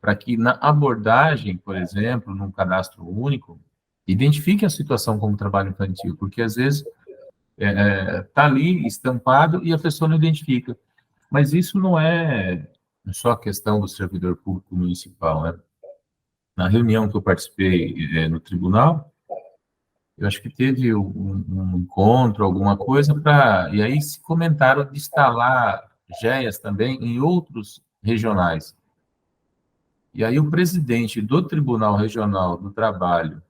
[SPEAKER 1] para que na abordagem, por exemplo, num cadastro único, identifique a situação como trabalho infantil, porque às vezes está ali estampado e a pessoa não identifica. Mas isso não é só questão do servidor público municipal, né? Na reunião que eu participei no tribunal, eu acho que teve um encontro, alguma coisa, e aí se comentaram de instalar GEAs também em outros regionais. E aí o presidente do Tribunal Regional do Trabalho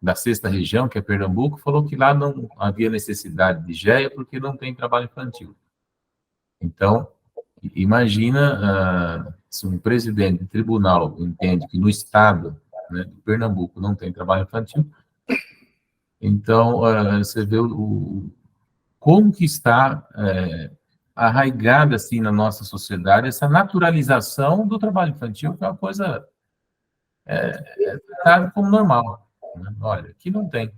[SPEAKER 1] da 6ª Região, que é Pernambuco, falou que lá não havia necessidade de GEA porque não tem trabalho infantil. Então, imagina se um presidente de tribunal entende que no estado, né, de Pernambuco não tem trabalho infantil, então você vê como que está arraigada assim na nossa sociedade essa naturalização do trabalho infantil, que é uma coisa tá como normal, né? Olha, aqui não tem.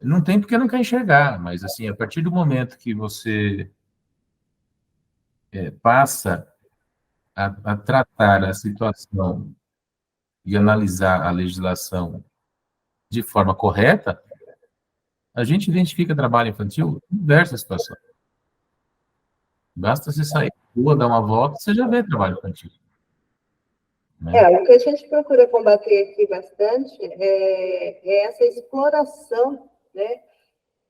[SPEAKER 1] Não tem porque não quer enxergar, mas assim, a partir do momento que você passa a tratar a situação e analisar a legislação de forma correta, a gente identifica trabalho infantil em diversas situações. Basta você sair da rua, dar uma volta, você já vê trabalho infantil. Né?
[SPEAKER 7] O que a gente procura combater aqui bastante é essa exploração, né,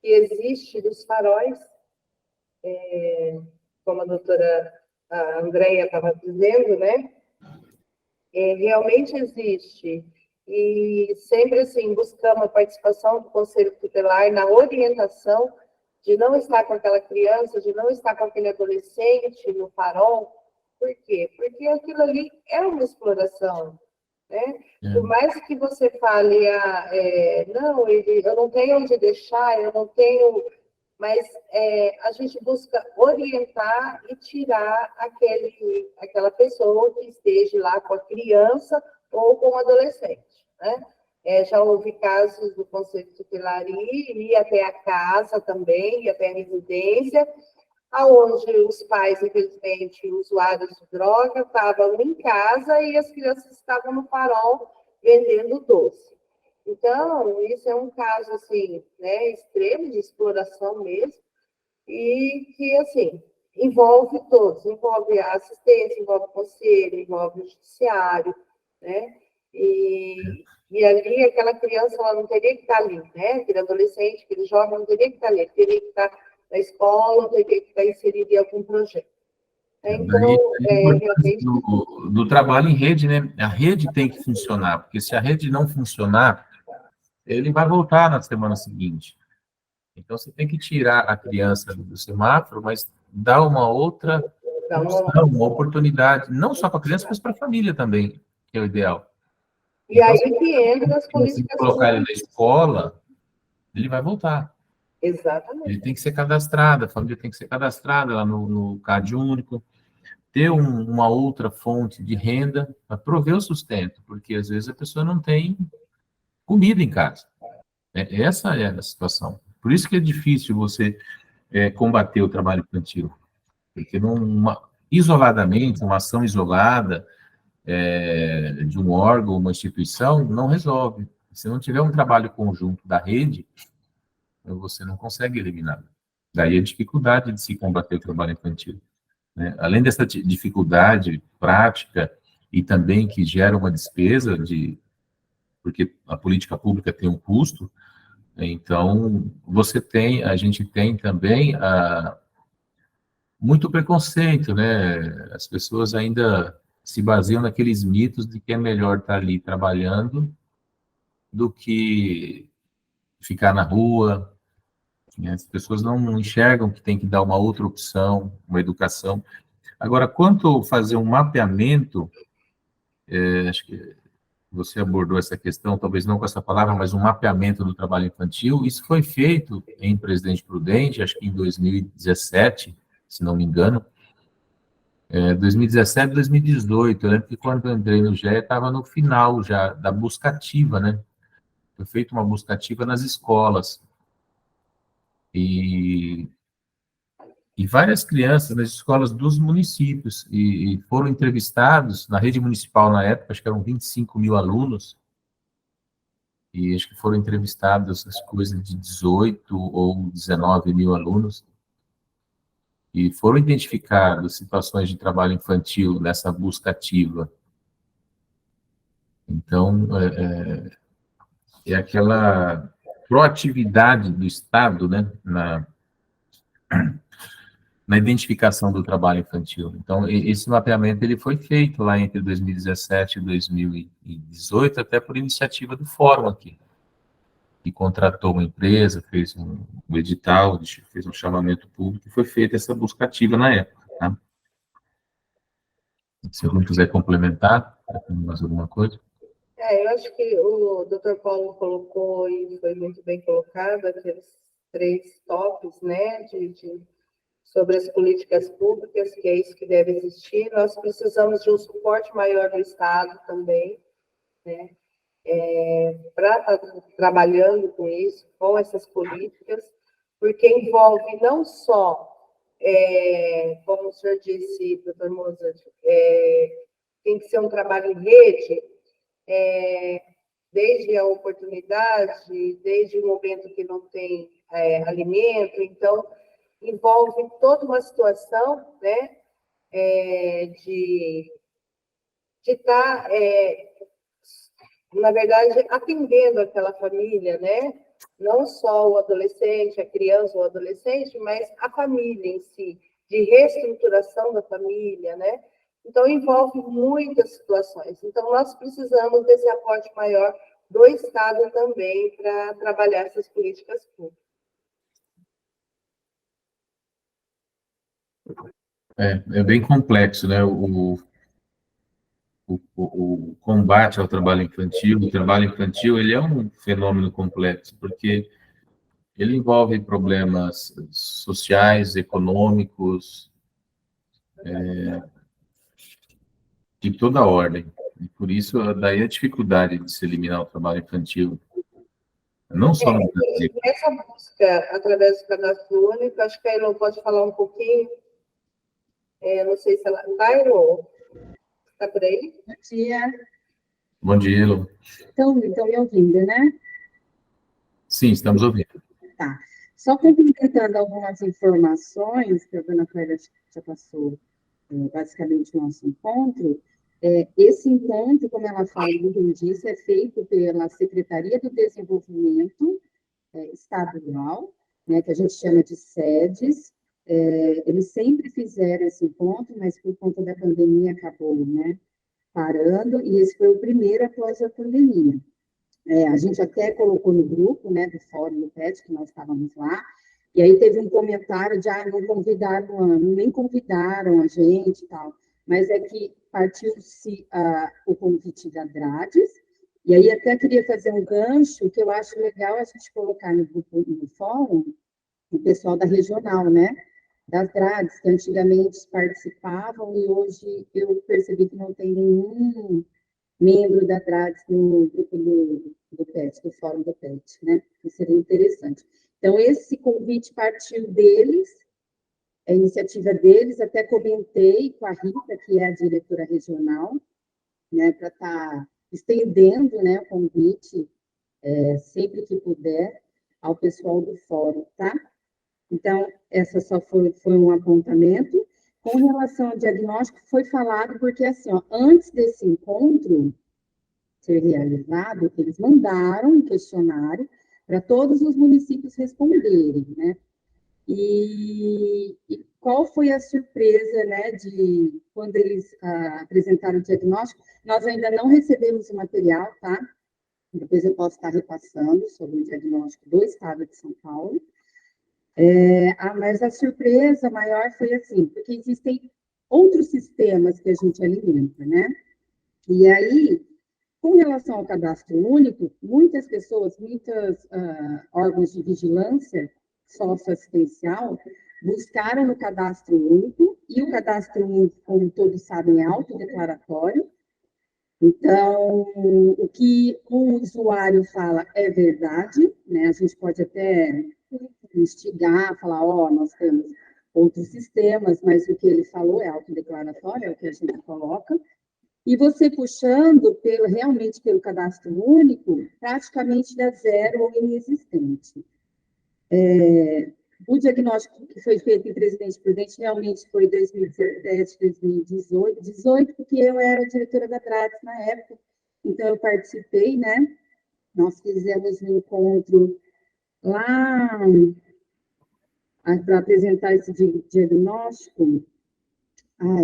[SPEAKER 7] que existe dos faróis, como a doutora Andréia estava dizendo, né? Realmente existe. E sempre, assim, buscamos a participação do Conselho Tutelar na orientação de não estar com aquela criança, de não estar com aquele adolescente no farol. Por quê? Porque aquilo ali é uma exploração, né? Por mais que você fale, não, eu não tenho onde deixar, eu não tenho... Mas a gente busca orientar e tirar aquela pessoa que esteja lá com a criança ou com o adolescente, né? Já houve casos do Conselho Tutelar ir até a casa também, ir até a residência, onde os pais, infelizmente, usuários de droga, estavam em casa e as crianças estavam no farol vendendo doce. Então, isso é um caso, assim, né, extremo de exploração mesmo, e que, assim, envolve todos, envolve a assistência, envolve o conselho, envolve o judiciário, né, e ali aquela criança, ela não teria que estar ali, né, aquele adolescente, aquele jovem não teria que estar ali, ele teria que estar na escola, teria que estar inserido em algum projeto. Então, realmente...
[SPEAKER 1] do trabalho em rede, né, a rede tem que funcionar, porque se a rede não funcionar, ele vai voltar na semana seguinte. Então, você tem que tirar a criança do semáforo, mas dar uma outra opção, uma oportunidade, não só para a criança, mas para a família também, que é o ideal.
[SPEAKER 7] E então, aí que entra as políticas...
[SPEAKER 1] Se colocar ele na escola, ele vai voltar.
[SPEAKER 7] Exatamente.
[SPEAKER 1] Ele tem que ser cadastrado, a família tem que ser cadastrada lá no CAD único, ter uma outra fonte de renda para prover o sustento, porque às vezes a pessoa não tem comida em casa. Essa é a situação. Por isso que é difícil você combater o trabalho infantil. Porque isoladamente, uma ação isolada de um órgão, uma instituição, não resolve. Se não tiver um trabalho conjunto da rede, você não consegue eliminar. Daí a dificuldade de se combater o trabalho infantil. Né? Além dessa dificuldade prática e também que gera uma despesa porque a política pública tem um custo, então a gente tem também muito preconceito, né? As pessoas ainda se baseiam naqueles mitos de que é melhor estar ali trabalhando do que ficar na rua. As pessoas não enxergam que tem que dar uma outra opção, uma educação. Agora, quanto fazer um mapeamento, acho que você abordou essa questão, talvez não com essa palavra, mas um mapeamento do trabalho infantil. Isso foi feito em Presidente Prudente, acho que em 2017, se não me engano. 2017, 2018, eu lembro que quando eu entrei no GE, estava no final já da busca ativa, né? Foi feita uma busca ativa nas escolas. E várias crianças nas escolas dos municípios, e foram entrevistados na rede municipal na época, acho que eram 25 mil alunos, e acho que foram entrevistados as coisas de 18 ou 19 mil alunos, e foram identificadas situações de trabalho infantil nessa busca ativa. Então, é aquela proatividade do Estado, né, na identificação do trabalho infantil. Então, esse mapeamento ele foi feito lá entre 2017 e 2018, até por iniciativa do Fórum aqui, que contratou uma empresa, fez um edital, fez um chamamento público, e foi feita essa busca ativa na época. Tá? Se alguém quiser complementar, mais alguma coisa?
[SPEAKER 7] Eu acho que o Dr. Paulo colocou, e foi muito bem colocado, aqueles 3 tópicos, né, sobre as políticas públicas, que é isso que deve existir. Nós precisamos de um suporte maior do Estado também, né, para estar trabalhando com isso, com essas políticas, porque envolve não só, como o senhor disse, doutor Mozart, tem que ser um trabalho em rede, desde a oportunidade, desde o momento que não tem alimento, então, envolve toda uma situação, né, de estar, na verdade, atendendo aquela família, né, não só o adolescente, a criança ou o adolescente, mas a família em si, de reestruturação da família, né, então envolve muitas situações. Então, nós precisamos desse aporte maior do Estado também para trabalhar essas políticas públicas.
[SPEAKER 1] É bem complexo, né? O combate ao trabalho infantil, o trabalho infantil, ele é um fenômeno complexo, porque ele envolve problemas sociais, econômicos, de toda ordem. E por isso, daí a dificuldade de se eliminar o trabalho infantil, não só no Brasil.
[SPEAKER 7] Essa busca, através do cadastro único, acho que a Elô pode falar um pouquinho. Não sei se ela... Tá, Elô? Está por aí?
[SPEAKER 8] Bom dia.
[SPEAKER 1] Bom dia, Elô.
[SPEAKER 8] Estão me ouvindo, né?
[SPEAKER 1] Sim, estamos ouvindo.
[SPEAKER 8] Tá. Só complementando algumas informações, que a dona Clélia já passou basicamente o nosso encontro, esse encontro, como ela falou, como disse, é feito pela Secretaria do Desenvolvimento Estadual, né, que a gente chama de SEDES. Eles sempre fizeram esse encontro, mas por conta da pandemia acabou, né, parando, e esse foi o primeiro após a pandemia. A gente até colocou no grupo, né, do Fórum do PET, que nós estávamos lá, e aí teve um comentário de, não convidaram, nem convidaram a gente e tal, mas é que partiu-se o convite da Drades, e aí até queria fazer um gancho, que eu acho legal a gente colocar no grupo, no Fórum, o pessoal da regional, né, das Drades, que antigamente participavam, e hoje eu percebi que não tem nenhum membro da Drades no grupo do PET, do Fórum do PET, né? Isso seria interessante. Então, esse convite partiu deles, a iniciativa deles, até comentei com a Rita, que é a diretora regional, né, para estar estendendo, né, o convite, sempre que puder, ao pessoal do Fórum, tá? Então, essa só foi um apontamento. Com relação ao diagnóstico, foi falado porque, assim, antes desse encontro ser realizado, eles mandaram um questionário para todos os municípios responderem, né? E qual foi a surpresa, né, de quando eles apresentaram o diagnóstico? Nós ainda não recebemos o material, tá? Depois eu posso estar repassando sobre o diagnóstico do Estado de São Paulo. Mas a surpresa maior foi assim, porque existem outros sistemas que a gente alimenta, né? E aí, Com relação ao cadastro único, muitas pessoas, órgãos de vigilância socioassistencial buscaram no cadastro único, e o cadastro único, como todos sabem, é autodeclaratório. Então, o que o usuário fala é verdade, né? A gente pode até instigar, falar, nós temos outros sistemas, mas o que ele falou é autodeclaratório, é o que a gente coloca. E você puxando realmente pelo cadastro único, praticamente dá zero ou inexistente. O diagnóstico que foi feito em Presidente Prudente realmente foi 2017, 2018, porque eu era diretora da Praxis na época, então eu participei, né? Nós fizemos um encontro lá para apresentar esse diagnóstico,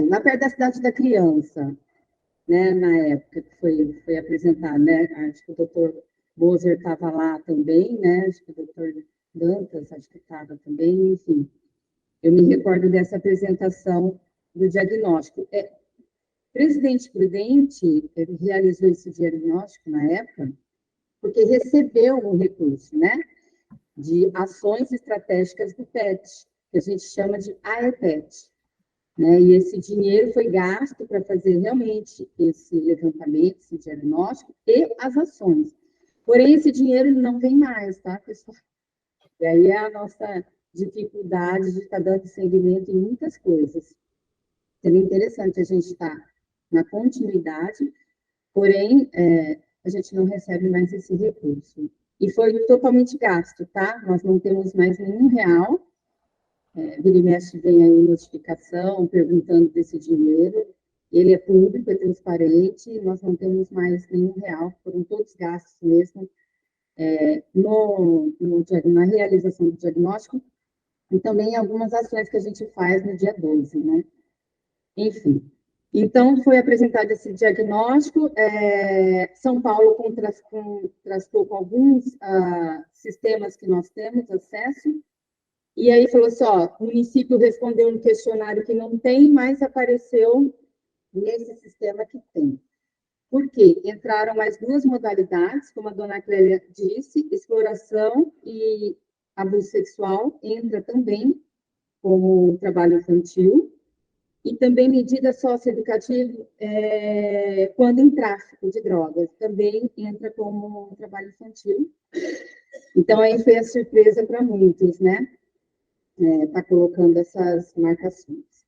[SPEAKER 8] lá perto da Cidade da Criança, né? Na época que foi apresentado, né? Acho que o doutor Moser estava lá também, né? Acho que o doutor Dantas, acho que estava também, enfim. Eu me recordo dessa apresentação do diagnóstico. Presidente Prudente, ele realizou esse diagnóstico na época, porque recebeu um recurso, né, de ações estratégicas do PET, que a gente chama de AEPET, né, e esse dinheiro foi gasto para fazer realmente esse levantamento, esse diagnóstico e as ações. Porém, esse dinheiro não vem mais, tá, pessoal? E aí é a nossa dificuldade de estar dando seguimento em muitas coisas. Seria interessante a gente estar na continuidade, porém, a gente não recebe mais esse recurso. E foi totalmente gasto, tá? Nós não temos mais nenhum real. Vira e mexe vem aí notificação perguntando desse dinheiro. Ele é público, é transparente, nós não temos mais nenhum real, foram todos gastos mesmo na realização do diagnóstico, e também algumas ações que a gente faz no dia 12, né? Enfim, então foi apresentado esse diagnóstico, São Paulo contrastou com alguns sistemas que nós temos acesso, e aí falou assim, o município respondeu um questionário que não tem, mas apareceu nesse sistema que tem. Por quê? Entraram mais duas modalidades, como a dona Clélia disse, exploração e abuso sexual, entra também como trabalho infantil, e também medida socioeducativa quando em tráfico de drogas, também entra como trabalho infantil. Então, aí foi a surpresa para muitos, né? Tá colocando essas marcações.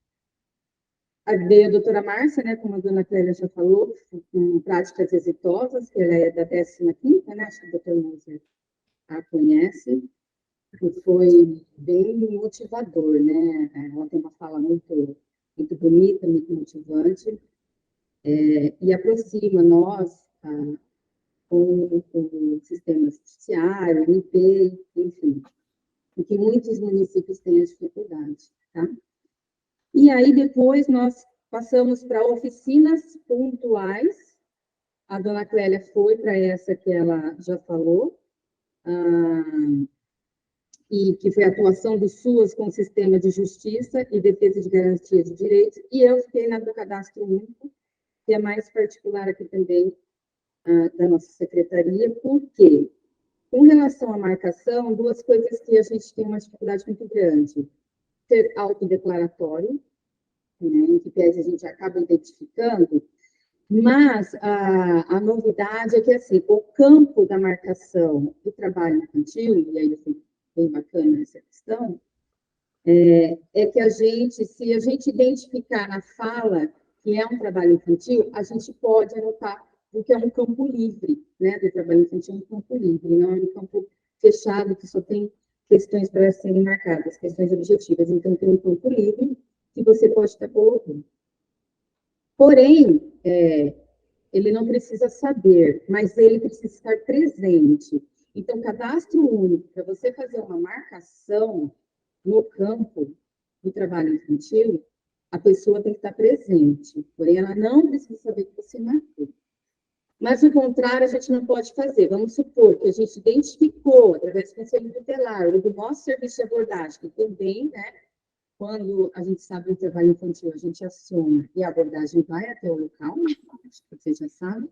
[SPEAKER 8] Veio a doutora Márcia, né, como a dona Clélia já falou, com práticas exitosas, que ela é da 15ª, né, acho que o doutor Moser a conhece, que foi bem motivador, né, ela tem uma fala muito bonita, muito motivante, e aproxima nós com o sistema judiciário, MP, enfim, em que muitos municípios têm a dificuldade, tá? E aí, depois, nós passamos para oficinas pontuais. A dona Clélia foi para essa que ela já falou, e que foi a atuação do SUAS com o sistema de justiça e defesa de garantia de direitos, e eu fiquei na do cadastro único, que é mais particular aqui também da nossa secretaria, porque, com relação à marcação, duas coisas que a gente tem uma dificuldade muito grande. Ser autodeclaratório, em que pese a gente acaba identificando, mas a novidade é que, assim, o campo da marcação do trabalho infantil, e aí foi bem bacana essa questão, é que se a gente identificar na fala que é um trabalho infantil, a gente pode anotar, porque é um campo livre, né, do trabalho infantil, é um campo livre, não é um campo fechado que só tem questões para serem marcadas, questões objetivas, então tem um campo livre que você pode estar colocando. Porém, ele não precisa saber, mas ele precisa estar presente. Então, cadastro único, para você fazer uma marcação no campo do trabalho infantil, a pessoa tem que estar presente, porém ela não precisa saber que você marcou. Mas, o contrário, a gente não pode fazer. Vamos supor que a gente identificou, através do conselho tutelar, ou do nosso serviço de abordagem, que também, né, quando a gente sabe o trabalho infantil, a gente aciona e a abordagem vai até o local, acho que você já sabe.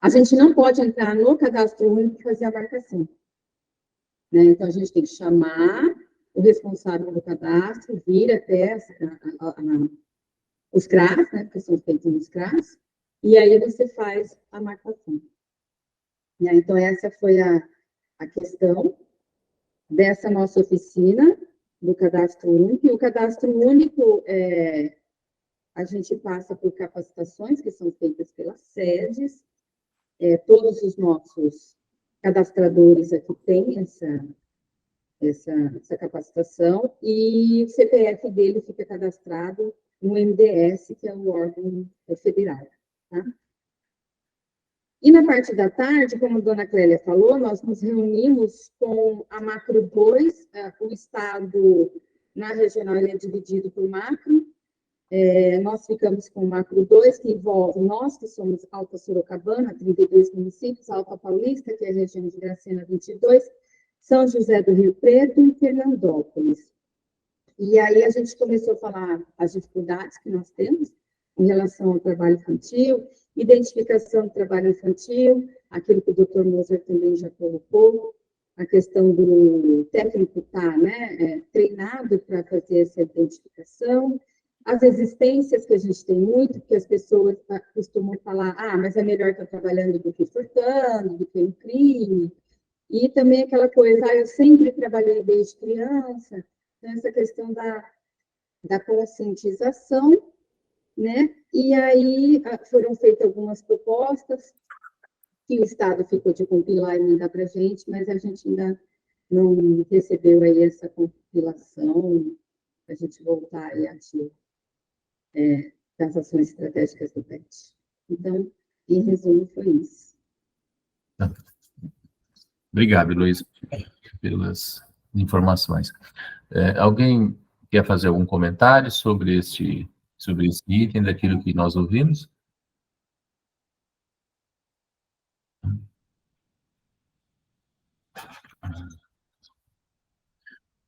[SPEAKER 8] a gente não pode entrar no cadastro único e fazer a marcação, né? Então, a gente tem que chamar o responsável do cadastro, vir até os CRAS, né? Porque são feitos nos CRAS, e aí você faz a marcação. Né? Então, essa foi a questão dessa nossa oficina do cadastro único. E o cadastro único, a gente passa por capacitações que são feitas pelas sedes, todos os nossos cadastradores aqui têm essa capacitação, e o CPF dele fica cadastrado no MDS, que é o órgão federal. Tá? E na parte da tarde, como a dona Clélia falou, nós nos reunimos com a Macro 2, o estado na regional ele é dividido por macro, nós ficamos com o Macro 2, que envolve nós, que somos Alta Sorocabana, 32 municípios, Alta Paulista, que é a região de Dracena, 22, São José do Rio Preto e Fernandópolis. E aí a gente começou a falar as dificuldades que nós temos em relação ao trabalho infantil, identificação do trabalho infantil, aquilo que o doutor Moser também já colocou, a questão do técnico estar treinado para fazer essa identificação, as existências que a gente tem muito, porque as pessoas costumam falar, mas é melhor estar trabalhando do que furtando, do que em crime, e também aquela coisa, eu sempre trabalhei desde criança, então essa questão da conscientização, né? E aí foram feitas algumas propostas que o Estado ficou de compilar e mandar para a gente, mas a gente ainda não recebeu aí essa compilação para a gente voltar aí ativo das ações estratégicas do PET. Então, em resumo, foi isso.
[SPEAKER 1] Obrigado, Luiz, pelas informações. Alguém quer fazer algum comentário sobre esse item, daquilo que nós ouvimos?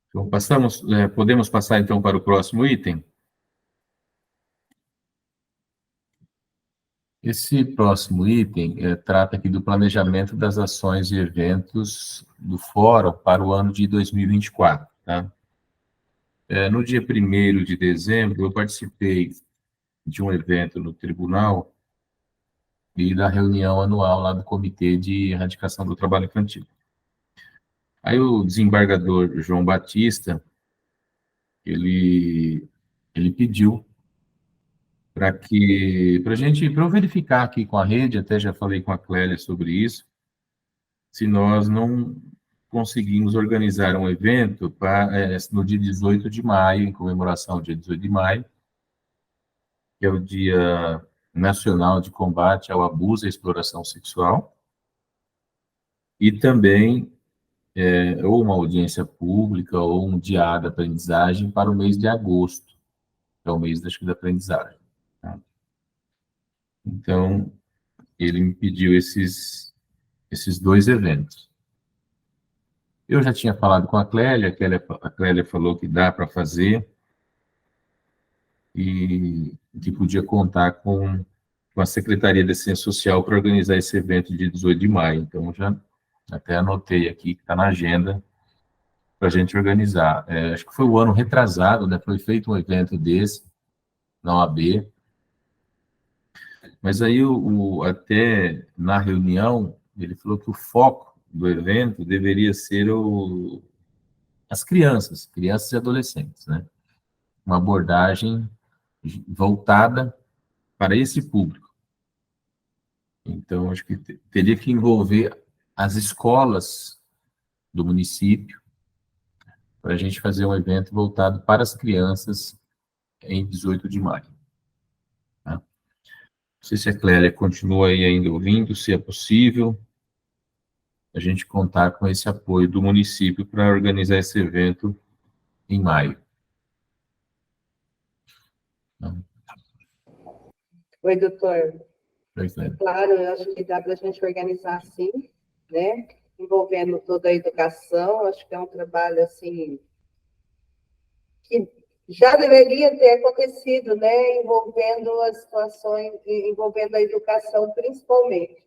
[SPEAKER 1] Então, podemos passar, então, para o próximo item? Esse próximo item trata aqui do planejamento das ações e eventos do Fórum para o ano de 2024. Tá? No dia 1º de dezembro, eu participei de um evento no tribunal e da reunião anual lá do Comitê de Erradicação do Trabalho Infantil. Aí o desembargador João Batista, ele pediu para eu verificar aqui com a rede, até já falei com a Clélia sobre isso, se nós não conseguimos organizar um evento no dia 18 de maio, em comemoração ao dia 18 de maio, que é o Dia Nacional de Combate ao Abuso e à Exploração Sexual, e também ou uma audiência pública ou um dia da aprendizagem para o mês de agosto, que é o mês da aprendizagem. Tá? Então, ele me pediu esses 2 eventos. Eu já tinha falado com a Clélia falou que dá para fazer e que podia contar com a Secretaria de Assistência Social para organizar esse evento de 18 de maio. Então, já até anotei aqui que está na agenda para a gente organizar. Acho que foi o ano retrasado, né? Foi feito um evento desse na OAB, mas aí até na reunião ele falou que o foco do evento deveria ser as crianças e adolescentes, né? Uma abordagem voltada para esse público. Então, acho que teria que envolver as escolas do município para a gente fazer um evento voltado para as crianças em 18 de maio. Tá? Não sei se a Clélia continua aí ainda ouvindo, se é possível a gente contar com esse apoio do município para organizar esse evento em maio.
[SPEAKER 7] Oi, doutor.
[SPEAKER 1] Oi, Clélia.
[SPEAKER 7] Claro, eu acho que dá para a gente organizar assim, né? Envolvendo toda a educação, acho que é um trabalho assim que já deveria ter acontecido, né? Envolvendo as situações, envolvendo a educação principalmente,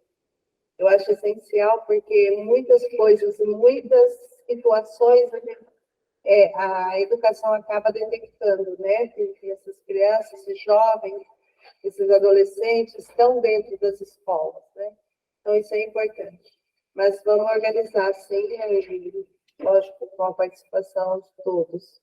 [SPEAKER 7] Eu acho essencial, porque muitas coisas, muitas situações, a educação acaba detectando, né? Que essas crianças, esses jovens, esses adolescentes estão dentro das escolas, né? Então, isso é importante. Mas vamos organizar, sim, lógico, com a participação de todos.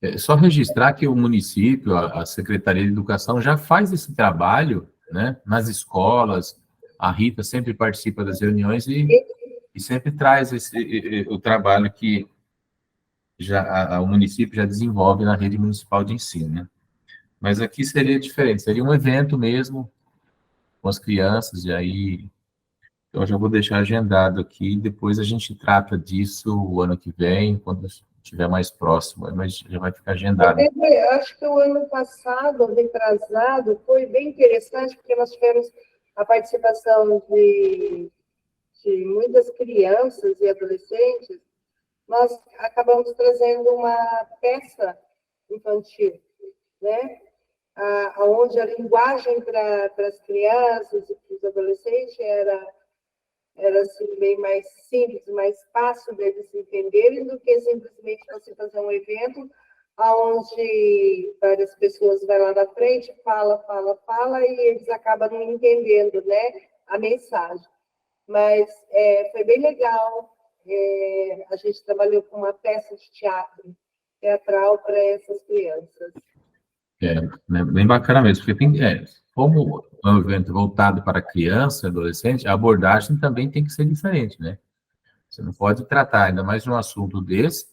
[SPEAKER 1] É só registrar que o município, a Secretaria de Educação já faz esse trabalho, né, nas escolas. A Rita sempre participa das reuniões e sempre traz o trabalho que o município já desenvolve na rede municipal de ensino, né? Mas aqui seria diferente, seria um evento mesmo com as crianças, e aí então, eu já vou deixar agendado aqui, depois a gente trata disso o ano que vem, quando estiver mais próximo, mas já vai ficar agendado.
[SPEAKER 7] Eu acho que o ano passado, retrasado, foi bem interessante, porque nós tivemos a participação de muitas crianças e adolescentes. Nós acabamos trazendo uma peça infantil, né? Onde a linguagem para as crianças e para os adolescentes era assim, bem mais simples, mais fácil deles entenderem do que simplesmente você fazer um evento onde várias pessoas vão lá na frente, fala, e eles acabam não entendendo, né, a mensagem. Mas foi bem legal. A gente trabalhou com uma peça de teatral para essas crianças.
[SPEAKER 1] Bem bacana mesmo, porque como é um evento voltado para criança e adolescente, a abordagem também tem que ser diferente, né? Você não pode tratar, ainda mais de um assunto desse,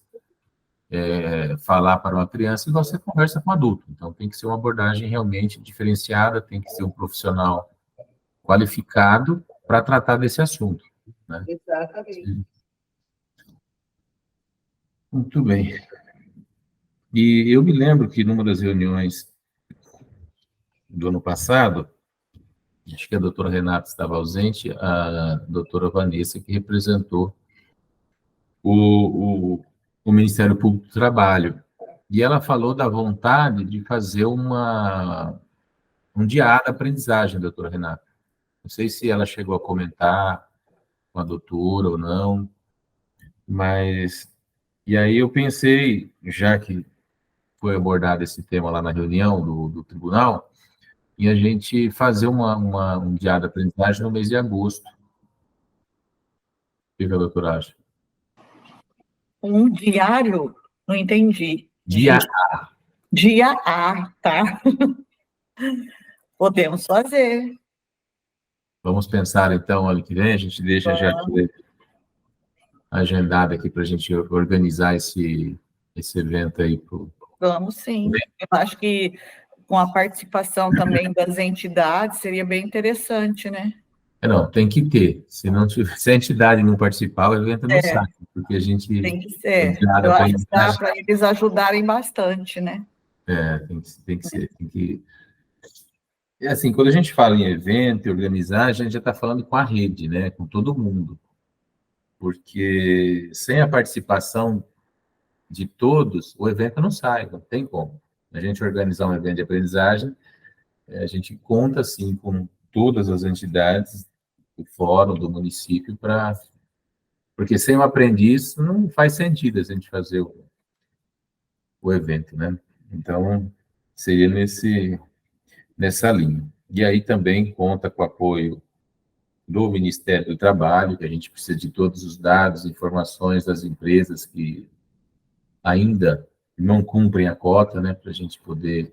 [SPEAKER 1] falar para uma criança igual você conversa com um adulto. Então, tem que ser uma abordagem realmente diferenciada, tem que ser um profissional qualificado para tratar desse assunto, né?
[SPEAKER 7] Exatamente.
[SPEAKER 1] Muito bem. E eu me lembro que numa das reuniões do ano passado, acho que a doutora Renata estava ausente, a doutora Vanessa, que representou o Ministério Público do Trabalho. E ela falou da vontade de fazer um diário de aprendizagem, doutora Renata. Não sei se ela chegou a comentar com a doutora ou não, mas... E aí eu pensei, já que foi abordado esse tema lá na reunião do tribunal, e a gente fazer um diário de aprendizagem no mês de agosto. O que a doutora acha?
[SPEAKER 3] Um diário? Não entendi.
[SPEAKER 1] Dia
[SPEAKER 3] A, tá? Podemos fazer.
[SPEAKER 1] Vamos pensar, então, ano que vem, a gente deixa já agendado aqui para a gente organizar esse evento aí.
[SPEAKER 3] Vamos sim. Eu acho que com a participação também das entidades seria bem interessante, né?
[SPEAKER 1] Não, tem que ter. Se a entidade não participar, o evento não sai, porque a gente...
[SPEAKER 3] Tem que ser. Eu acho que dá para eles ajudarem bastante, né?
[SPEAKER 1] Tem que ser. Assim, quando a gente fala em evento e organizar, a gente já está falando com a rede, né? Com todo mundo. Porque sem a participação de todos, o evento não sai, não tem como. A gente organizar um evento de aprendizagem, a gente conta, assim, com todas as entidades do fórum, do município, porque sem o aprendiz não faz sentido a gente fazer o evento, né? Então, seria nessa linha. E aí também conta com o apoio do Ministério do Trabalho, que a gente precisa de todos os dados, informações das empresas que ainda não cumprem a cota, né, para a gente poder,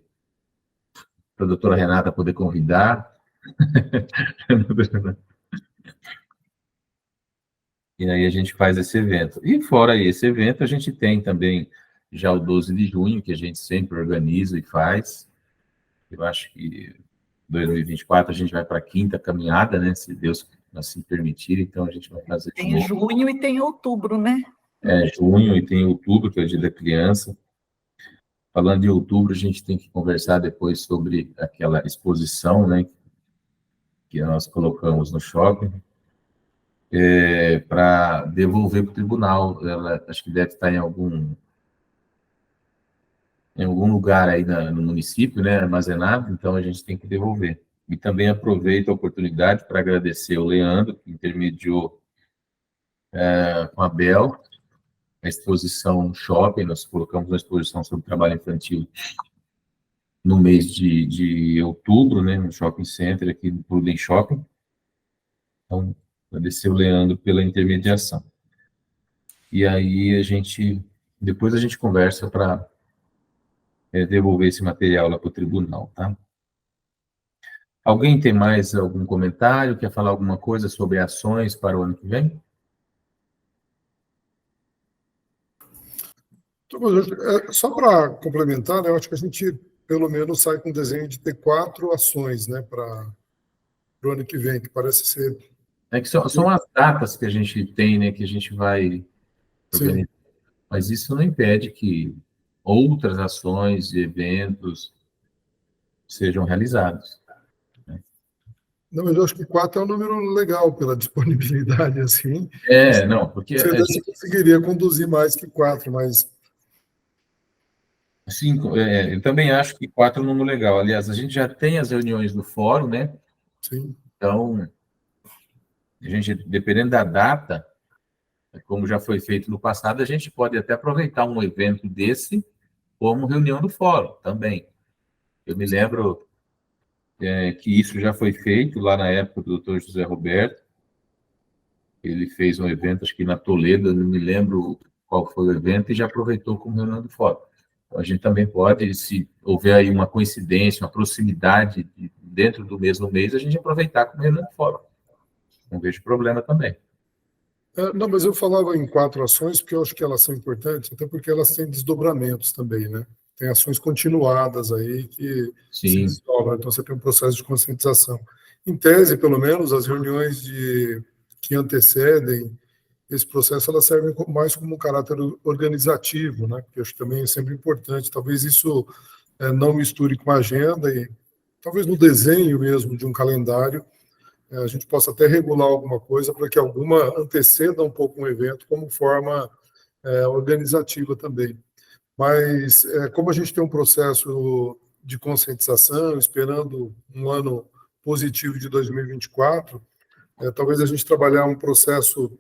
[SPEAKER 1] para a doutora Renata poder convidar. E aí a gente faz esse evento. E fora esse evento, a gente tem também já o 12 de junho, que a gente sempre organiza e faz. Eu acho que 2024 a gente vai para a 5ª caminhada, né, se Deus assim permitir, então a gente vai fazer...
[SPEAKER 3] Tem junho e tem outubro, né?
[SPEAKER 1] Junho e tem outubro, que é o Dia da Criança. Falando de outubro, a gente tem que conversar depois sobre aquela exposição, né, que nós colocamos no shopping, para devolver para o tribunal. Ela acho que deve estar em algum lugar aí no município, né, armazenado, então a gente tem que devolver. E também aproveito a oportunidade para agradecer o Leandro, que intermediou com a Bel, a exposição Shopping. Nós colocamos uma exposição sobre trabalho infantil no mês de outubro, né, no Shopping Center, aqui no Prudem Shopping. Então, agradecer o Leandro pela intermediação. E aí, depois a gente conversa para devolver esse material lá para o tribunal, tá? Alguém tem mais algum comentário? Quer falar alguma coisa sobre ações para o ano que vem?
[SPEAKER 2] Só para complementar, né, eu acho que a gente, pelo menos, sai com um desenho de ter 4 ações, né, para o ano que vem, que parece ser...
[SPEAKER 1] É que são as datas que a gente tem, né, que a gente vai organizar. Mas isso não impede que outras ações e eventos sejam realizados.
[SPEAKER 2] Não, mas eu acho que 4 é um número legal pela disponibilidade, assim.
[SPEAKER 1] Não, porque...
[SPEAKER 2] Você conseguiria conduzir mais que 4, mas...
[SPEAKER 1] 5, eu também acho que 4 é um número legal. Aliás, a gente já tem as reuniões do fórum, né?
[SPEAKER 2] Sim.
[SPEAKER 1] Então, a gente, dependendo da data, como já foi feito no passado, a gente pode até aproveitar um evento desse como reunião do fórum também. Eu me lembro que isso já foi feito lá na época do Dr. José Roberto. Ele fez um evento, acho que na Toledo, não me lembro qual foi o evento, e já aproveitou como reunião do fórum. Então, a gente também pode, se houver aí uma coincidência, uma proximidade dentro do mesmo mês, a gente aproveitar como reunião do fórum. Não vejo problema também.
[SPEAKER 2] Não, mas eu falava em 4 ações porque eu acho que elas são importantes, até porque elas têm desdobramentos também, né? Tem ações continuadas aí que se desdobram, então você tem um processo de conscientização. Em tese, pelo menos, as reuniões que antecedem esse processo, elas servem mais como um caráter organizativo, né? Que eu acho que também é sempre importante. Talvez isso não misture com a agenda e talvez no desenho mesmo de um calendário a gente possa até regular alguma coisa para que alguma anteceda um pouco um evento como forma organizativa também. Mas, como a gente tem um processo de conscientização, esperando um ano positivo de 2024, talvez a gente trabalhar um processo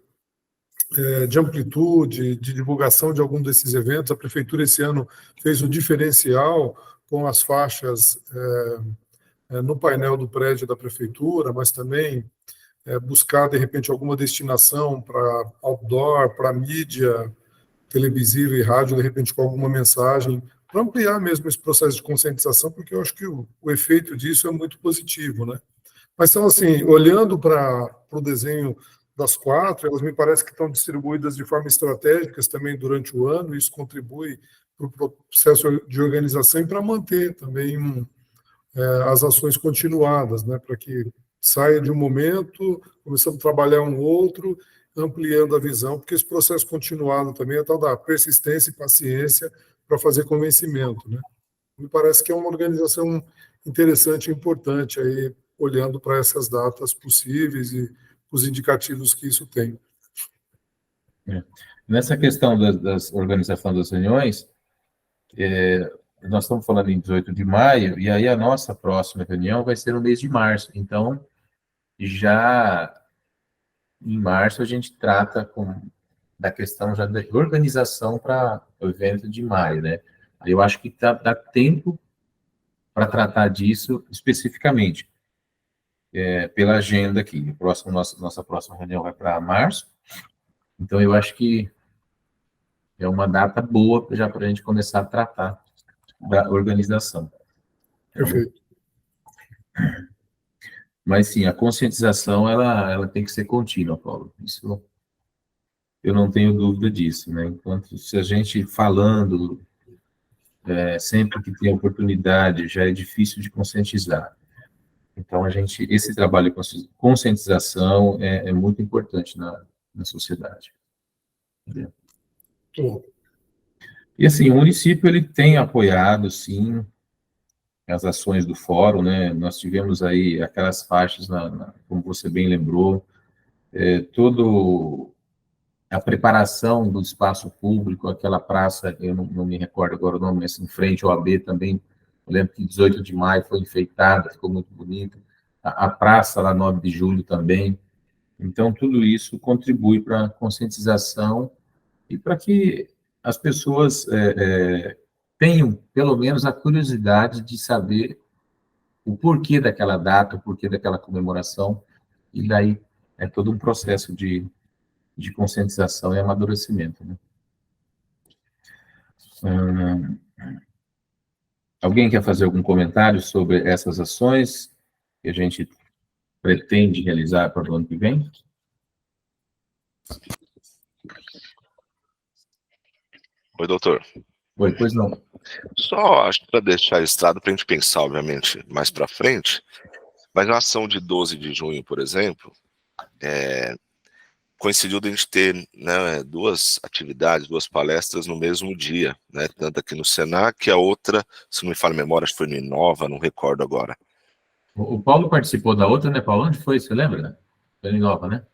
[SPEAKER 2] de amplitude, de divulgação de algum desses eventos. A Prefeitura, esse ano, fez o diferencial com as faixas no painel do prédio da Prefeitura, mas também buscar, de repente, alguma destinação para outdoor, para mídia televisiva e rádio, de repente, com alguma mensagem, para ampliar mesmo esse processo de conscientização, porque eu acho que o efeito disso é muito positivo, né? Mas, então, assim, olhando para o desenho das 4, elas me parece que estão distribuídas de forma estratégica também durante o ano, e isso contribui para o processo de organização e para manter também as ações continuadas, né, para que saia de um momento, começando a trabalhar um outro, ampliando a visão, porque esse processo continuado também é tal da persistência e paciência para fazer convencimento, né? Me parece que é uma organização interessante e importante, aí, olhando para essas datas possíveis e os indicativos que isso tem.
[SPEAKER 1] Nessa questão das organização das reuniões, nós estamos falando em 18 de maio, e aí a nossa próxima reunião vai ser no mês de março. Então, já em março, a gente trata da questão já da organização para o evento de maio, né? Eu acho que dá tempo para tratar disso especificamente, pela agenda aqui. Nossa próxima reunião vai para março, então eu acho que é uma data boa já para a gente começar a tratar da organização.
[SPEAKER 2] Perfeito.
[SPEAKER 1] Mas, sim, a conscientização, ela tem que ser contínua, Paulo. Isso, eu não tenho dúvida disso, né? Enquanto, se a gente falando sempre que tem oportunidade, já é difícil de conscientizar. Então, esse trabalho de conscientização é muito importante na sociedade. Entendeu? E, assim, o município, ele tem apoiado, sim, as ações do fórum, né? Nós tivemos aí aquelas faixas, como você bem lembrou, toda a preparação do espaço público, aquela praça, eu não me recordo agora o nome, mas em frente ao AB também, eu lembro que 18 de maio foi enfeitada, ficou muito bonito. a praça lá 9 de julho também. Então, tudo isso contribui para a conscientização e para que as pessoas tenham, pelo menos, a curiosidade de saber o porquê daquela data, o porquê daquela comemoração, e daí é todo um processo de conscientização e amadurecimento, né? Alguém quer fazer algum comentário sobre essas ações que a gente pretende realizar para o ano que vem?
[SPEAKER 9] Oi, doutor.
[SPEAKER 1] Oi, pois não.
[SPEAKER 9] Só acho para deixar registrado para a gente pensar, obviamente, mais para frente, mas na ação de 12 de junho, por exemplo, coincidiu de a gente ter, né, 2 atividades, 2 palestras no mesmo dia, né, tanto aqui no Senac, e a outra, se não me falha a memória, acho que foi no Inova, não recordo agora.
[SPEAKER 1] O Paulo participou da outra, né, Paulo? Onde foi? Você lembra? Foi no Inova, né?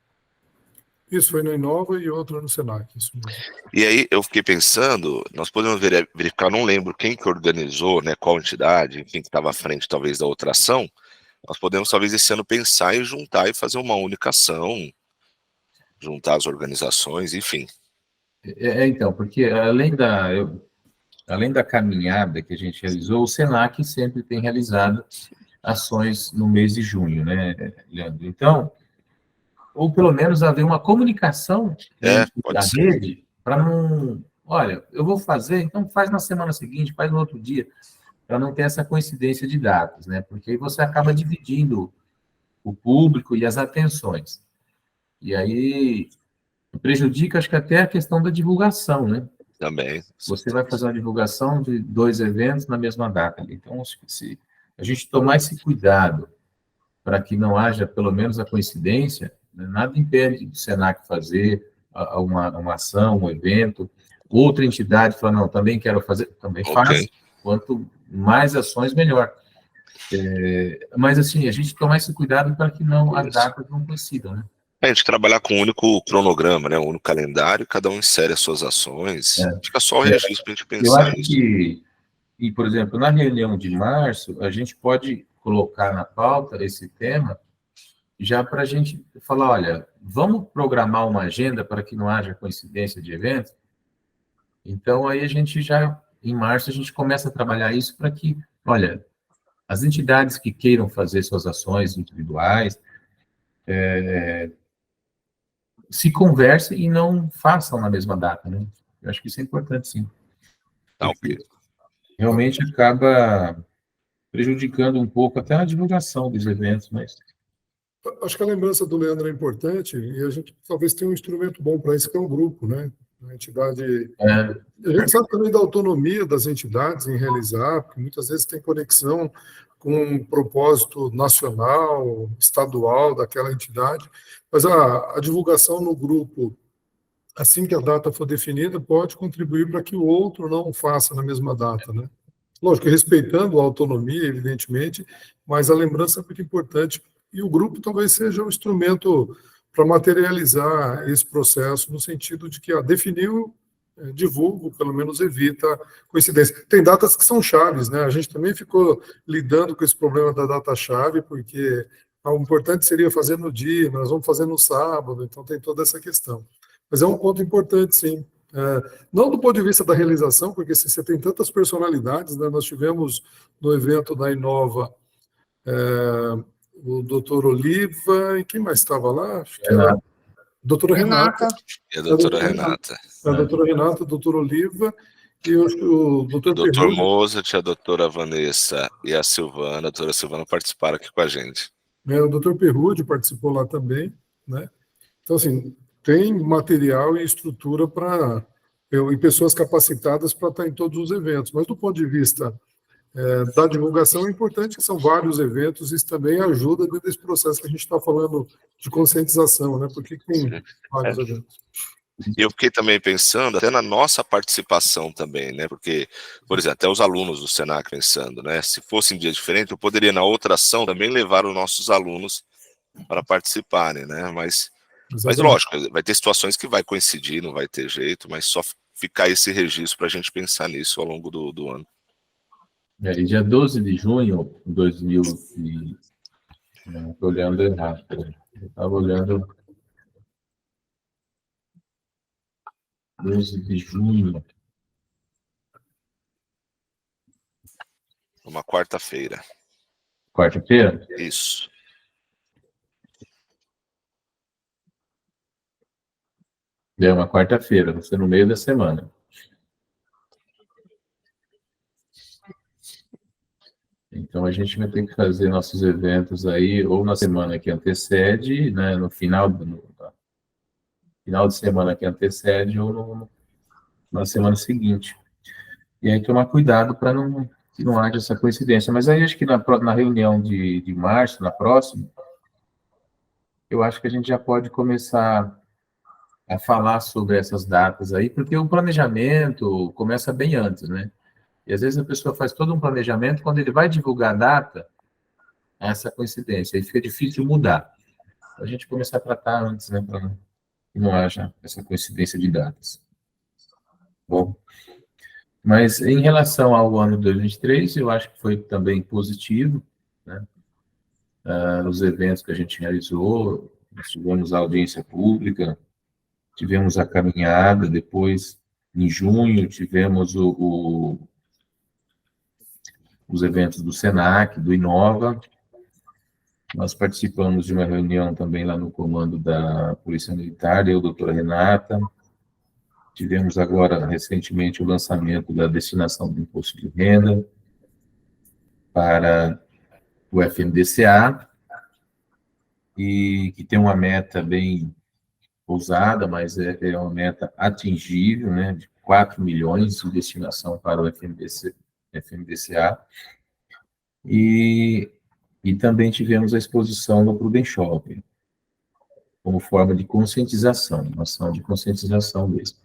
[SPEAKER 2] Isso foi no Inova e outra no Senac. Isso mesmo.
[SPEAKER 9] E aí eu fiquei pensando, nós podemos verificar, não lembro quem que organizou, né, qual entidade, quem que estava à frente talvez da outra ação, nós podemos talvez esse ano pensar em juntar e fazer uma única ação, juntar as organizações, enfim.
[SPEAKER 1] Então, porque além da caminhada que a gente realizou, o Senac sempre tem realizado ações no mês de junho, né, Leandro? Então, ou pelo menos haver uma comunicação da rede, para não... Olha, eu vou fazer, então faz na semana seguinte, faz no outro dia, para não ter essa coincidência de datas, né? Porque aí você acaba dividindo o público e as atenções. E aí prejudica, acho que até a questão da divulgação, né?
[SPEAKER 9] Também.
[SPEAKER 1] Você vai fazer uma divulgação de 2 eventos na mesma data. Então, acho que se a gente tomar esse cuidado para que não haja, pelo menos, a coincidência, né, nada impede do Senac fazer uma ação, um evento, outra entidade fala, não, também quero fazer, também faz. Quanto mais ações, melhor. Mas, assim, a gente tomar esse cuidado para que não as datas não coincidam, né?
[SPEAKER 9] A gente trabalhar com um único cronograma, né? Um único calendário, cada um insere as suas ações. Fica só o registro para a gente pensar
[SPEAKER 1] eu acho
[SPEAKER 9] nisso.
[SPEAKER 1] que, e, por exemplo, na reunião de março, a gente pode colocar na pauta esse tema, já para a gente falar, olha, vamos programar uma agenda para que não haja coincidência de eventos? Então, aí a gente já, em março, a gente começa a trabalhar isso para que, olha, as entidades que queiram fazer suas ações individuais, se conversem e não façam na mesma data, né? Eu acho que isso é importante, sim.
[SPEAKER 9] Ok.
[SPEAKER 1] Realmente acaba prejudicando um pouco até a divulgação dos eventos, mas...
[SPEAKER 2] Acho que a lembrança do Leandro é importante e a gente talvez tenha um instrumento bom para isso, que é o grupo, né? A entidade... A gente sabe também da autonomia das entidades em realizar, porque muitas vezes tem conexão com um propósito nacional, estadual daquela entidade, mas a divulgação no grupo, assim que a data for definida, pode contribuir para que o outro não faça na mesma data, né? Lógico, respeitando a autonomia, evidentemente, mas a lembrança é muito importante e o grupo talvez seja um instrumento para materializar esse processo, no sentido de que definiu, divulgo, pelo menos evita coincidência. Tem datas que são chaves, né? A gente também ficou lidando com esse problema da data-chave, porque o importante seria fazer no dia, nós vamos fazer no sábado, então tem toda essa questão. Mas é um ponto importante, sim. Não do ponto de vista da realização, porque se você tem tantas personalidades, né? Nós tivemos no evento da Inova o doutor Oliva, e quem mais estava lá? Acho que era a doutora Renata.
[SPEAKER 9] E a doutora Renata.
[SPEAKER 2] A doutora Renata, o doutor Oliva, e o doutor
[SPEAKER 9] Doutor Mozart, a doutora Vanessa e a Silvana, a doutora Silvana participaram aqui com a gente.
[SPEAKER 2] O doutor Perrude participou lá também, né? Então, assim, tem material e estrutura para e pessoas capacitadas para estar em todos os eventos, mas do ponto de vista da divulgação, é importante que são vários eventos, isso também ajuda dentro desse processo que a gente está falando de conscientização, né? Porque tem vários eventos.
[SPEAKER 9] E eu fiquei também pensando até na nossa participação também, né? Porque, por exemplo, até os alunos do Senac pensando, né? Se fosse em dia diferente, eu poderia na outra ação também levar os nossos alunos para participarem, né? Mas lógico, vai ter situações que vai coincidir, não vai ter jeito, mas só ficar esse registro para a gente pensar nisso ao longo do ano.
[SPEAKER 1] E dia 12 de junho de Estou olhando errado. Eu estava olhando 12 de junho.
[SPEAKER 9] Uma quarta-feira.
[SPEAKER 1] Quarta-feira?
[SPEAKER 9] Isso.
[SPEAKER 1] É uma quarta-feira, vai ser no meio da semana. Então, a gente vai ter que fazer nossos eventos aí, ou na semana que antecede, né, no final de semana que antecede, ou na semana seguinte. E aí, tomar cuidado para que não haja essa coincidência. Mas aí, acho que na reunião de março, na próxima, eu acho que a gente já pode começar a falar sobre essas datas aí, porque o planejamento começa bem antes, né? E às vezes a pessoa faz todo um planejamento, quando ele vai divulgar a data, essa coincidência, aí fica difícil mudar. A gente começar a tratar antes, né, para que não haja essa coincidência de datas. Bom, mas em relação ao ano de 2023, eu acho que foi também positivo, né? Os eventos que a gente realizou, nós tivemos a audiência pública, tivemos a caminhada, depois, em junho, tivemos os eventos do SENAC, do Inova. Nós participamos de uma reunião também lá no comando da Polícia Militar, eu, doutora Renata. Tivemos agora, recentemente, o lançamento da destinação do imposto de renda para o FMDCA, e que tem uma meta bem ousada, mas é uma meta atingível, né, de 4 milhões de destinação para o FMDCA. E também tivemos a exposição no Prudential, como forma de conscientização, uma ação de conscientização mesmo.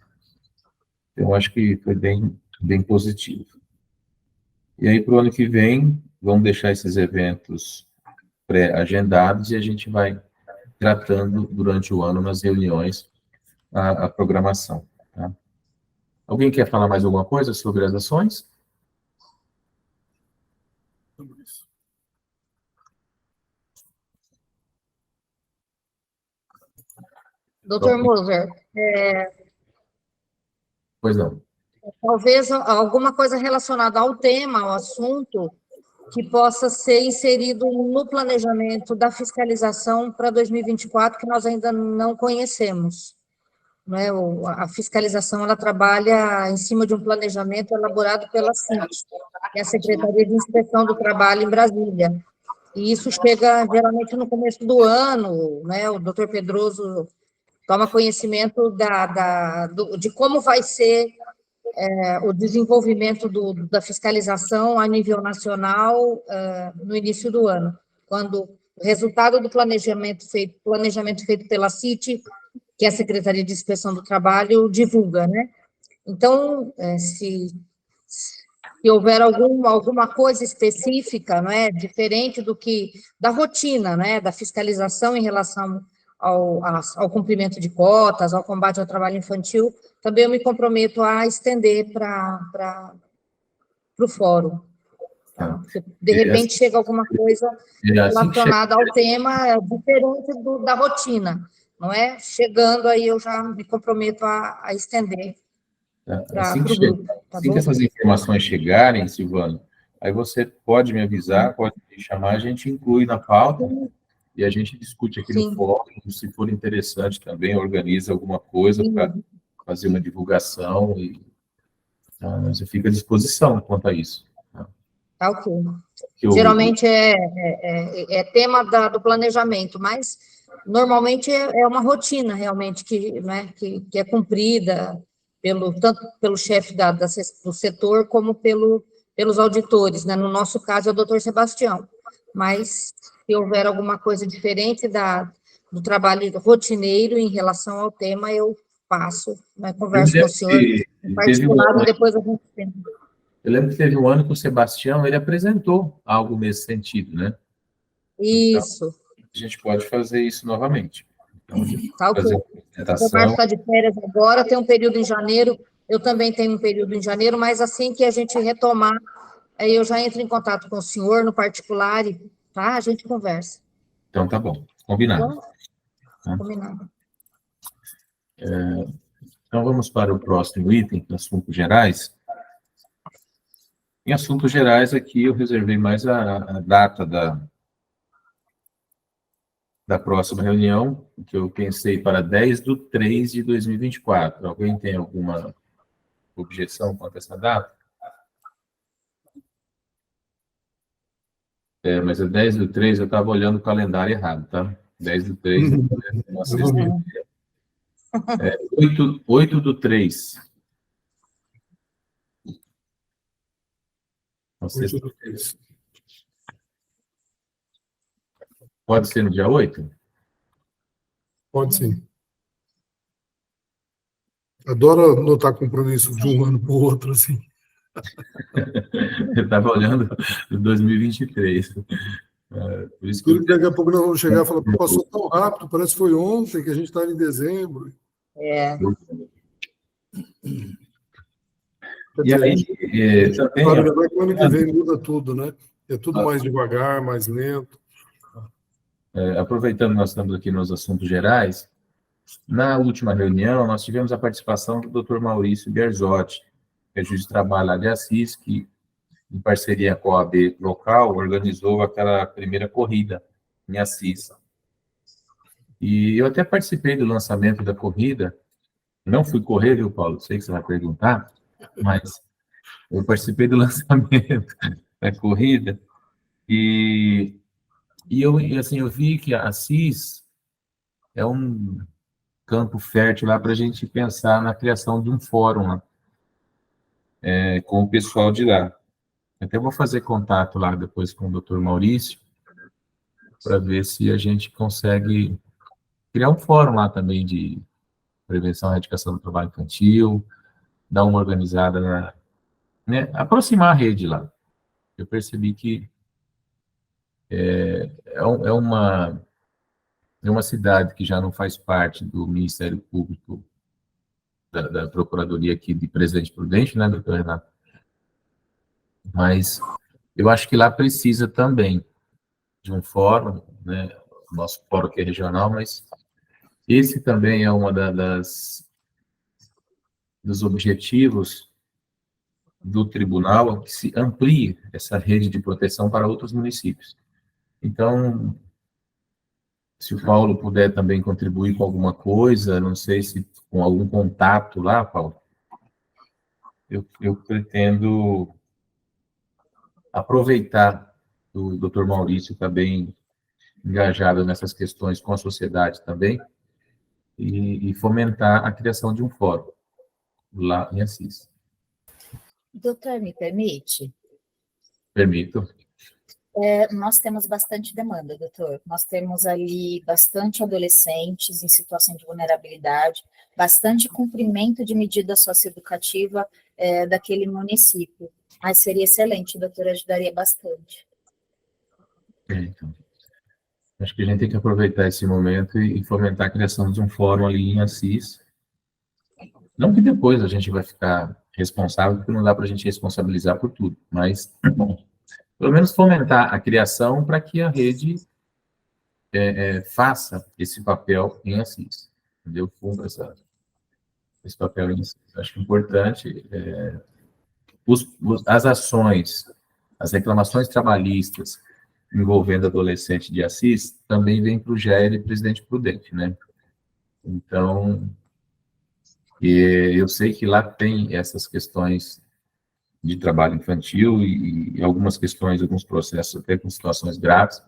[SPEAKER 1] Eu acho que foi bem positivo. E aí, para o ano que vem, vamos deixar esses eventos pré-agendados e a gente vai tratando durante o ano nas reuniões a programação. Tá? Alguém quer falar mais alguma coisa sobre as ações?
[SPEAKER 4] Doutor Moser,
[SPEAKER 1] Pois não.
[SPEAKER 4] talvez alguma coisa relacionada ao tema, ao assunto, que possa ser inserido no planejamento da fiscalização para 2024, que nós ainda não conhecemos. Né? A fiscalização, ela trabalha em cima de um planejamento elaborado pela CIT, que é a Secretaria de Inspeção do Trabalho em Brasília. E isso chega geralmente no começo do ano, né? O doutor Pedroso toma conhecimento de como vai ser o desenvolvimento da fiscalização a nível nacional no início do ano, quando o resultado do planejamento feito pela CIT, que é a Secretaria de Inspeção do Trabalho, divulga, né? Então, se houver alguma coisa específica, não é, diferente da rotina, né, da fiscalização em relação ao cumprimento de cotas, ao combate ao trabalho infantil, também eu me comprometo a estender para o fórum. Tá? De repente chega alguma coisa relacionada ao tema diferente da rotina, não é? Chegando aí eu já me comprometo a estender para o grupo. Tá
[SPEAKER 1] assim que essas informações chegarem, Silvano, aí você pode me avisar, pode me chamar, a gente inclui na pauta e a gente discute aqui no fórum, se for interessante também, organiza alguma coisa para fazer uma divulgação e você fica à disposição quanto a isso.
[SPEAKER 4] Tá ok. Geralmente é tema do planejamento, mas normalmente é uma rotina realmente que é cumprida tanto pelo chefe do setor como pelos auditores, né? No nosso caso é o doutor Sebastião, mas se houver alguma coisa diferente do trabalho rotineiro em relação ao tema, eu passo, né? Converso com o senhor em particular e depois a gente tenta.
[SPEAKER 1] Eu lembro que teve um ano que o Sebastião, ele apresentou algo nesse sentido, né?
[SPEAKER 4] Isso.
[SPEAKER 1] Então, a gente pode fazer isso novamente. Então,
[SPEAKER 4] tá ok. O Marcos está de férias agora, tem um período em janeiro, eu também tenho um período em janeiro, mas assim que a gente retomar, aí eu já entro em contato com o senhor no particular, tá? A gente conversa.
[SPEAKER 1] Então, tá bom. Combinado.
[SPEAKER 4] Bom, combinado.
[SPEAKER 1] Então, vamos para o próximo item, assuntos gerais. Em assuntos gerais, aqui eu reservei mais a data da próxima reunião, que eu pensei para 10/3/2024. Alguém tem alguma objeção quanto a essa data? Mas é 10/3, eu estava olhando o calendário errado, tá? 10/3 é uma sexta-feira. 8/3. Uma sexta-feira. Pode ser no dia 8?
[SPEAKER 2] Pode sim. Adoro notar compromisso de um ano para o outro, assim.
[SPEAKER 1] Eu estava olhando 2023. Por isso que
[SPEAKER 2] Tudo que daqui a pouco nós vamos chegar e falar, passou tão rápido, parece que foi ontem que a gente estava em dezembro.
[SPEAKER 1] E aí, também...
[SPEAKER 2] Claro, vai que o ano que vem muda tudo, né? É tudo mais devagar, mais lento.
[SPEAKER 1] Aproveitando que nós estamos aqui nos assuntos gerais, na última reunião, nós tivemos a participação do Dr. Maurício Berzotti, que é juiz de trabalho lá de Assis, que, em parceria com a OAB local, organizou aquela primeira corrida em Assis. E eu até participei do lançamento da corrida, não fui correr, viu, Paulo? Sei que você vai perguntar, mas eu participei do lançamento da corrida, e eu vi que a Assis é um campo fértil lá para a gente pensar na criação de um fórum lá, com o pessoal de lá. Até vou fazer contato lá depois com o Dr. Maurício, para ver se a gente consegue criar um fórum lá também de prevenção e erradicação do trabalho infantil, dar uma organizada, aproximar a rede lá. Eu percebi que é uma cidade que já não faz parte do Ministério Público, da Procuradoria aqui de Presidente Prudente, né, doutor Renato? Mas eu acho que lá precisa também de um fórum, né, o nosso fórum aqui é regional, mas esse também é uma dos objetivos do tribunal, que se amplie essa rede de proteção para outros municípios. Então, se o Paulo puder também contribuir com alguma coisa, não sei se com algum contato lá, Paulo, eu pretendo aproveitar o Dr. Maurício também engajado nessas questões com a sociedade também e fomentar a criação de um fórum lá em Assis.
[SPEAKER 5] Doutor, me permite?
[SPEAKER 1] Permito.
[SPEAKER 5] Nós temos bastante demanda, doutor. Nós temos ali bastante adolescentes em situação de vulnerabilidade, bastante cumprimento de medida socioeducativa daquele município. Mas seria excelente, doutor, ajudaria bastante.
[SPEAKER 1] Então, acho que a gente tem que aproveitar esse momento e fomentar a criação de um fórum ali em Assis. Não que depois a gente vai ficar responsável, porque não dá para a gente responsabilizar por tudo, mas, bom, pelo menos fomentar a criação para que a rede faça esse papel em Assis, entendeu? Cumpra esse papel em Assis. Acho importante as ações, as reclamações trabalhistas envolvendo adolescente de Assis também vêm para o GL Presidente Prudente, né? Então, eu sei que lá tem essas questões de trabalho infantil e algumas questões, alguns processos até com situações graves.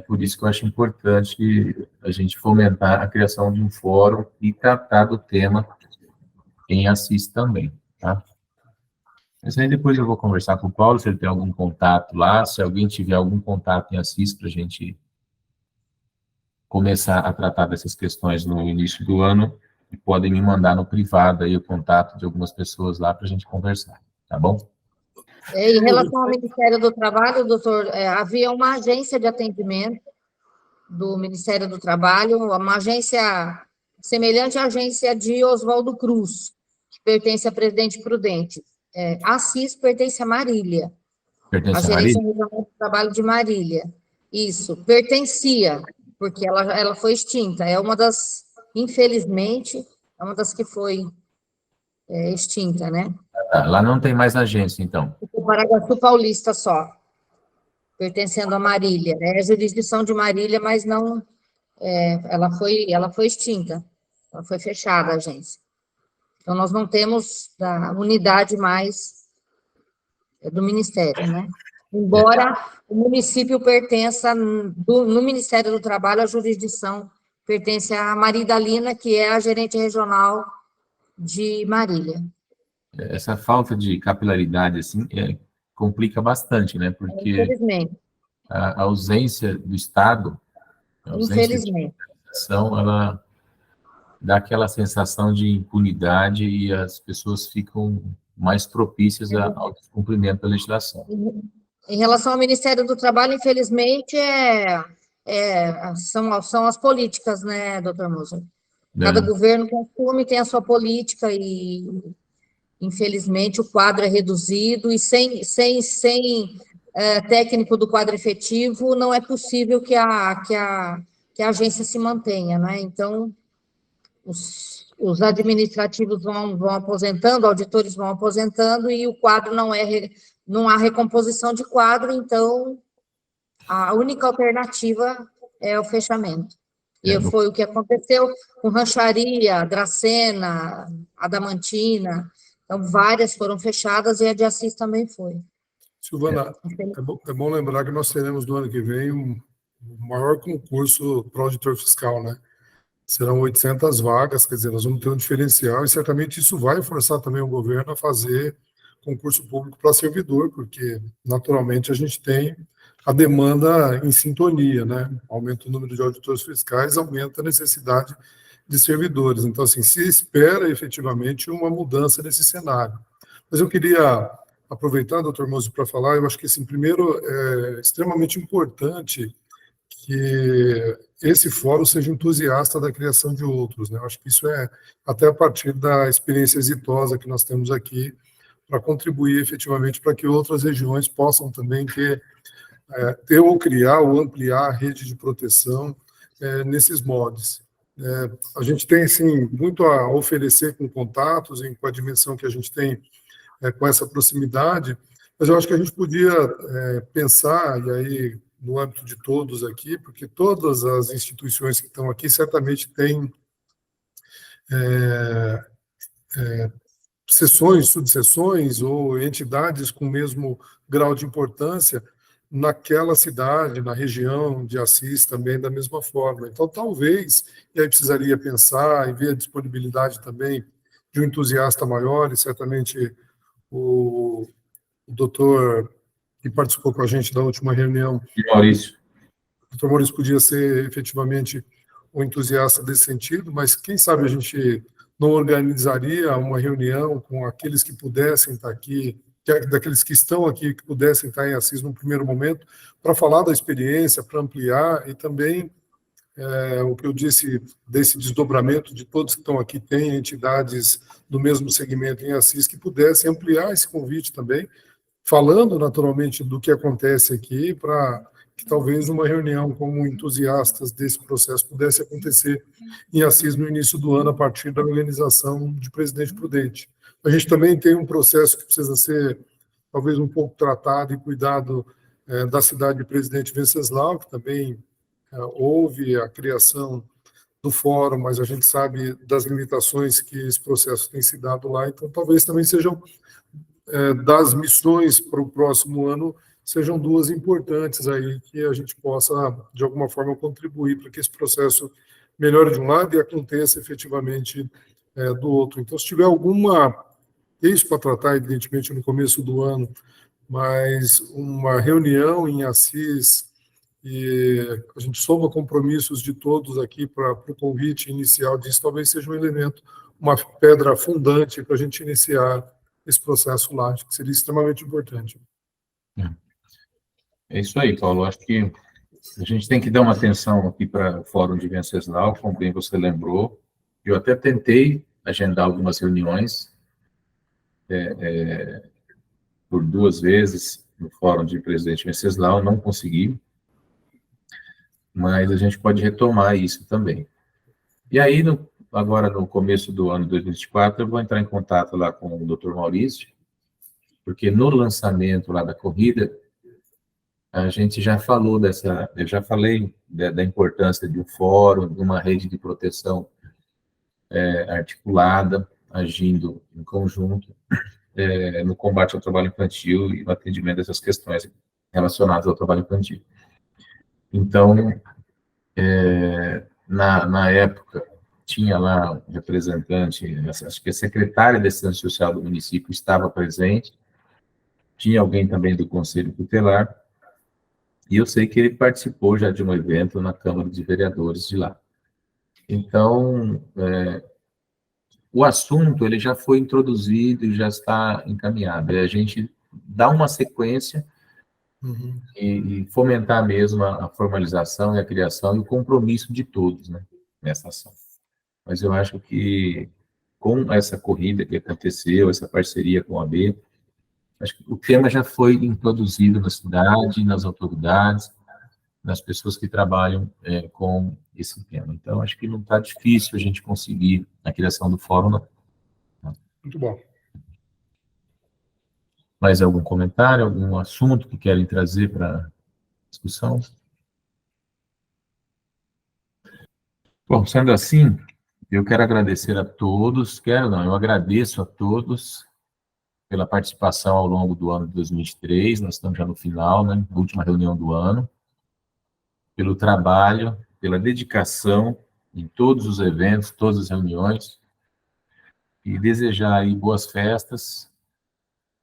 [SPEAKER 1] Por isso que eu acho importante a gente fomentar a criação de um fórum e tratar do tema em Assis também, tá? Mas aí depois eu vou conversar com o Paulo, se ele tem algum contato lá, se alguém tiver algum contato em Assis para a gente começar a tratar dessas questões no início do ano, podem me mandar no privado aí o contato de algumas pessoas lá para a gente conversar, tá bom?
[SPEAKER 4] Em relação ao Ministério do Trabalho, doutor, havia uma agência de atendimento do Ministério do Trabalho, uma agência semelhante à agência de Oswaldo Cruz, que pertence a Presidente Prudente. Assis pertence a Marília,
[SPEAKER 1] Pertence
[SPEAKER 4] a
[SPEAKER 1] a
[SPEAKER 4] Gerência
[SPEAKER 1] Marília?
[SPEAKER 4] Regional do Trabalho de Marília. Isso, pertencia, porque ela foi extinta. É uma das, infelizmente, é uma das que foi extinta, né?
[SPEAKER 1] Tá, lá não tem mais agência, então.
[SPEAKER 4] O Paraguaçu Paulista só, pertencendo a Marília. É a jurisdição de Marília, mas não... ela foi extinta. Ela foi fechada, a agência. Então, nós não temos a unidade mais do Ministério, né? Embora o município pertença, no Ministério do Trabalho, a jurisdição pertence a Maridalina, que é a gerente regional de Marília.
[SPEAKER 1] Essa falta de capilaridade, assim, complica bastante, né? Porque
[SPEAKER 4] Infelizmente.
[SPEAKER 1] a ausência do Estado, a ausência
[SPEAKER 4] Infelizmente.
[SPEAKER 1] de organização, ela dá aquela sensação de impunidade e as pessoas ficam mais propícias ao descumprimento da legislação.
[SPEAKER 4] Em relação ao Ministério do Trabalho, infelizmente, são as políticas, né, doutor Moser? Cada governo tem a sua política e, infelizmente, o quadro é reduzido e sem técnico do quadro efetivo não é possível que a agência se mantenha, né? Então, os administrativos vão aposentando, auditores vão aposentando e o quadro não há recomposição de quadro, então a única alternativa é o fechamento. E foi o que aconteceu com Rancharia, Dracena, Adamantina, então várias foram fechadas e a de Assis também foi.
[SPEAKER 2] Silvana, é bom lembrar que nós teremos no ano que vem o maior concurso para auditor fiscal, né? Serão 800 vagas, quer dizer, nós vamos ter um diferencial e certamente isso vai forçar também o governo a fazer concurso público para servidor, porque naturalmente a gente tem a demanda em sintonia, né? Aumenta o número de auditores fiscais, aumenta a necessidade de servidores. Então, assim, se espera efetivamente uma mudança nesse cenário. Mas eu queria aproveitar, doutor Moser, para falar, eu acho que, assim, primeiro, é extremamente importante que esse fórum seja entusiasta da criação de outros, né? Eu acho que isso é até a partir da experiência exitosa que nós temos aqui, para contribuir efetivamente para que outras regiões possam também ter ou criar ou ampliar a rede de proteção nesses moldes. A gente tem, assim, muito a oferecer com contatos e com a dimensão que a gente tem com essa proximidade, mas eu acho que a gente podia pensar, e aí no âmbito de todos aqui, porque todas as instituições que estão aqui certamente têm seções, subseções ou entidades com o mesmo grau de importância naquela cidade, na região de Assis também da mesma forma. Então, talvez, e aí precisaria pensar e ver a disponibilidade também de um entusiasta maior, e certamente o doutor que participou com a gente da última reunião,
[SPEAKER 1] Maurício.
[SPEAKER 2] O doutor Maurício podia ser efetivamente um entusiasta desse sentido, mas quem sabe a gente não organizaria uma reunião com aqueles que pudessem estar aqui, daqueles que estão aqui, que pudessem estar em Assis no primeiro momento, para falar da experiência, para ampliar, e também o que eu disse desse desdobramento de todos que estão aqui, tem entidades do mesmo segmento em Assis que pudessem ampliar esse convite também, falando naturalmente do que acontece aqui, para que talvez uma reunião como entusiastas desse processo pudesse acontecer em Assis no início do ano, a partir da organização de Presidente Prudente. A gente também tem um processo que precisa ser talvez um pouco tratado e cuidado da cidade de Presidente Venceslau, que também houve a criação do fórum, mas a gente sabe das limitações que esse processo tem se dado lá, então talvez também sejam das missões para o próximo ano, sejam duas importantes aí, que a gente possa, de alguma forma, contribuir para que esse processo melhore de um lado e aconteça efetivamente do outro. Então, se tiver isso para tratar, evidentemente, no começo do ano, mas uma reunião em Assis, e a gente soma compromissos de todos aqui para o convite inicial disso, talvez seja um elemento, uma pedra fundante para a gente iniciar esse processo lá, acho que seria extremamente importante.
[SPEAKER 1] É isso aí, Paulo. Acho que a gente tem que dar uma atenção aqui para o Fórum de Venceslau, como bem você lembrou. Eu até tentei agendar algumas reuniões por 2 vezes no Fórum de Presidente Venceslau, não consegui. mas a gente pode retomar isso também. E aí, agora no começo do ano 2024, eu vou entrar em contato lá com o Dr. Maurício, porque no lançamento lá da corrida, a gente já falou eu já falei da importância de um fórum, de uma rede de proteção articulada, agindo em conjunto, no combate ao trabalho infantil e no atendimento dessas questões relacionadas ao trabalho infantil. Então, na época, tinha lá um representante, acho que a secretária de Assistência Social do município estava presente, tinha alguém também do Conselho Tutelar, e eu sei que ele participou já de um evento na Câmara de Vereadores de lá. Então, o assunto ele já foi introduzido e já está encaminhado. A gente dá uma sequência e fomentar mesmo a formalização e a criação e o compromisso de todos, né, nessa ação. Mas eu acho que com essa corrida que aconteceu, essa parceria com a AB, acho que o tema já foi introduzido na cidade, nas autoridades, nas pessoas que trabalham com esse tema. Então, acho que não está difícil a gente conseguir a criação do fórum, não.
[SPEAKER 2] Muito bom.
[SPEAKER 1] Mais algum comentário, algum assunto que querem trazer para discussão? Bom, sendo assim, eu quero agradecer a todos, eu agradeço a todos pela participação ao longo do ano de 2023, nós estamos já no final, né, na última reunião do ano, pelo trabalho, pela dedicação em todos os eventos, todas as reuniões, e desejar aí boas festas,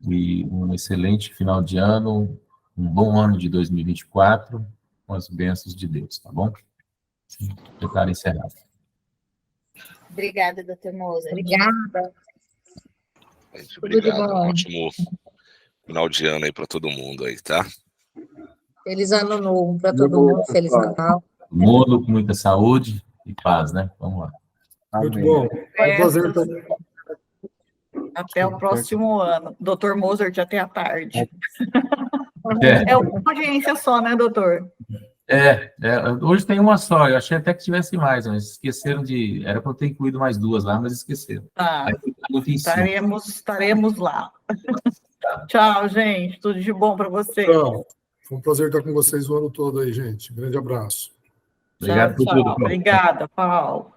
[SPEAKER 1] e um excelente final de ano, um bom ano de 2024, com as bênçãos de Deus, tá bom? Declaro encerrado.
[SPEAKER 5] Obrigada, doutor Moser.
[SPEAKER 4] Obrigada.
[SPEAKER 9] Tudo de bom. Um ótimo final de ano aí para todo mundo aí, tá?
[SPEAKER 4] Feliz ano novo para todo mundo. Feliz Natal.
[SPEAKER 1] Todo mundo com muita saúde e paz, né? Vamos lá.
[SPEAKER 2] Muito bom. É um prazer também.
[SPEAKER 3] Até o próximo ano. Doutor Mozart, até à tarde.
[SPEAKER 1] É
[SPEAKER 3] uma audiência só, né, doutor?
[SPEAKER 1] Hoje tem uma só. Eu achei até que tivesse mais, mas esqueceram de... Era para eu ter incluído mais duas lá, mas esqueceram.
[SPEAKER 3] Estaremos lá. Tchau, gente. Tudo de bom para vocês.
[SPEAKER 2] Tchau. Foi um prazer estar com vocês o ano todo aí, gente. Grande abraço.
[SPEAKER 1] Obrigado por tudo.
[SPEAKER 3] Obrigada, Paulo.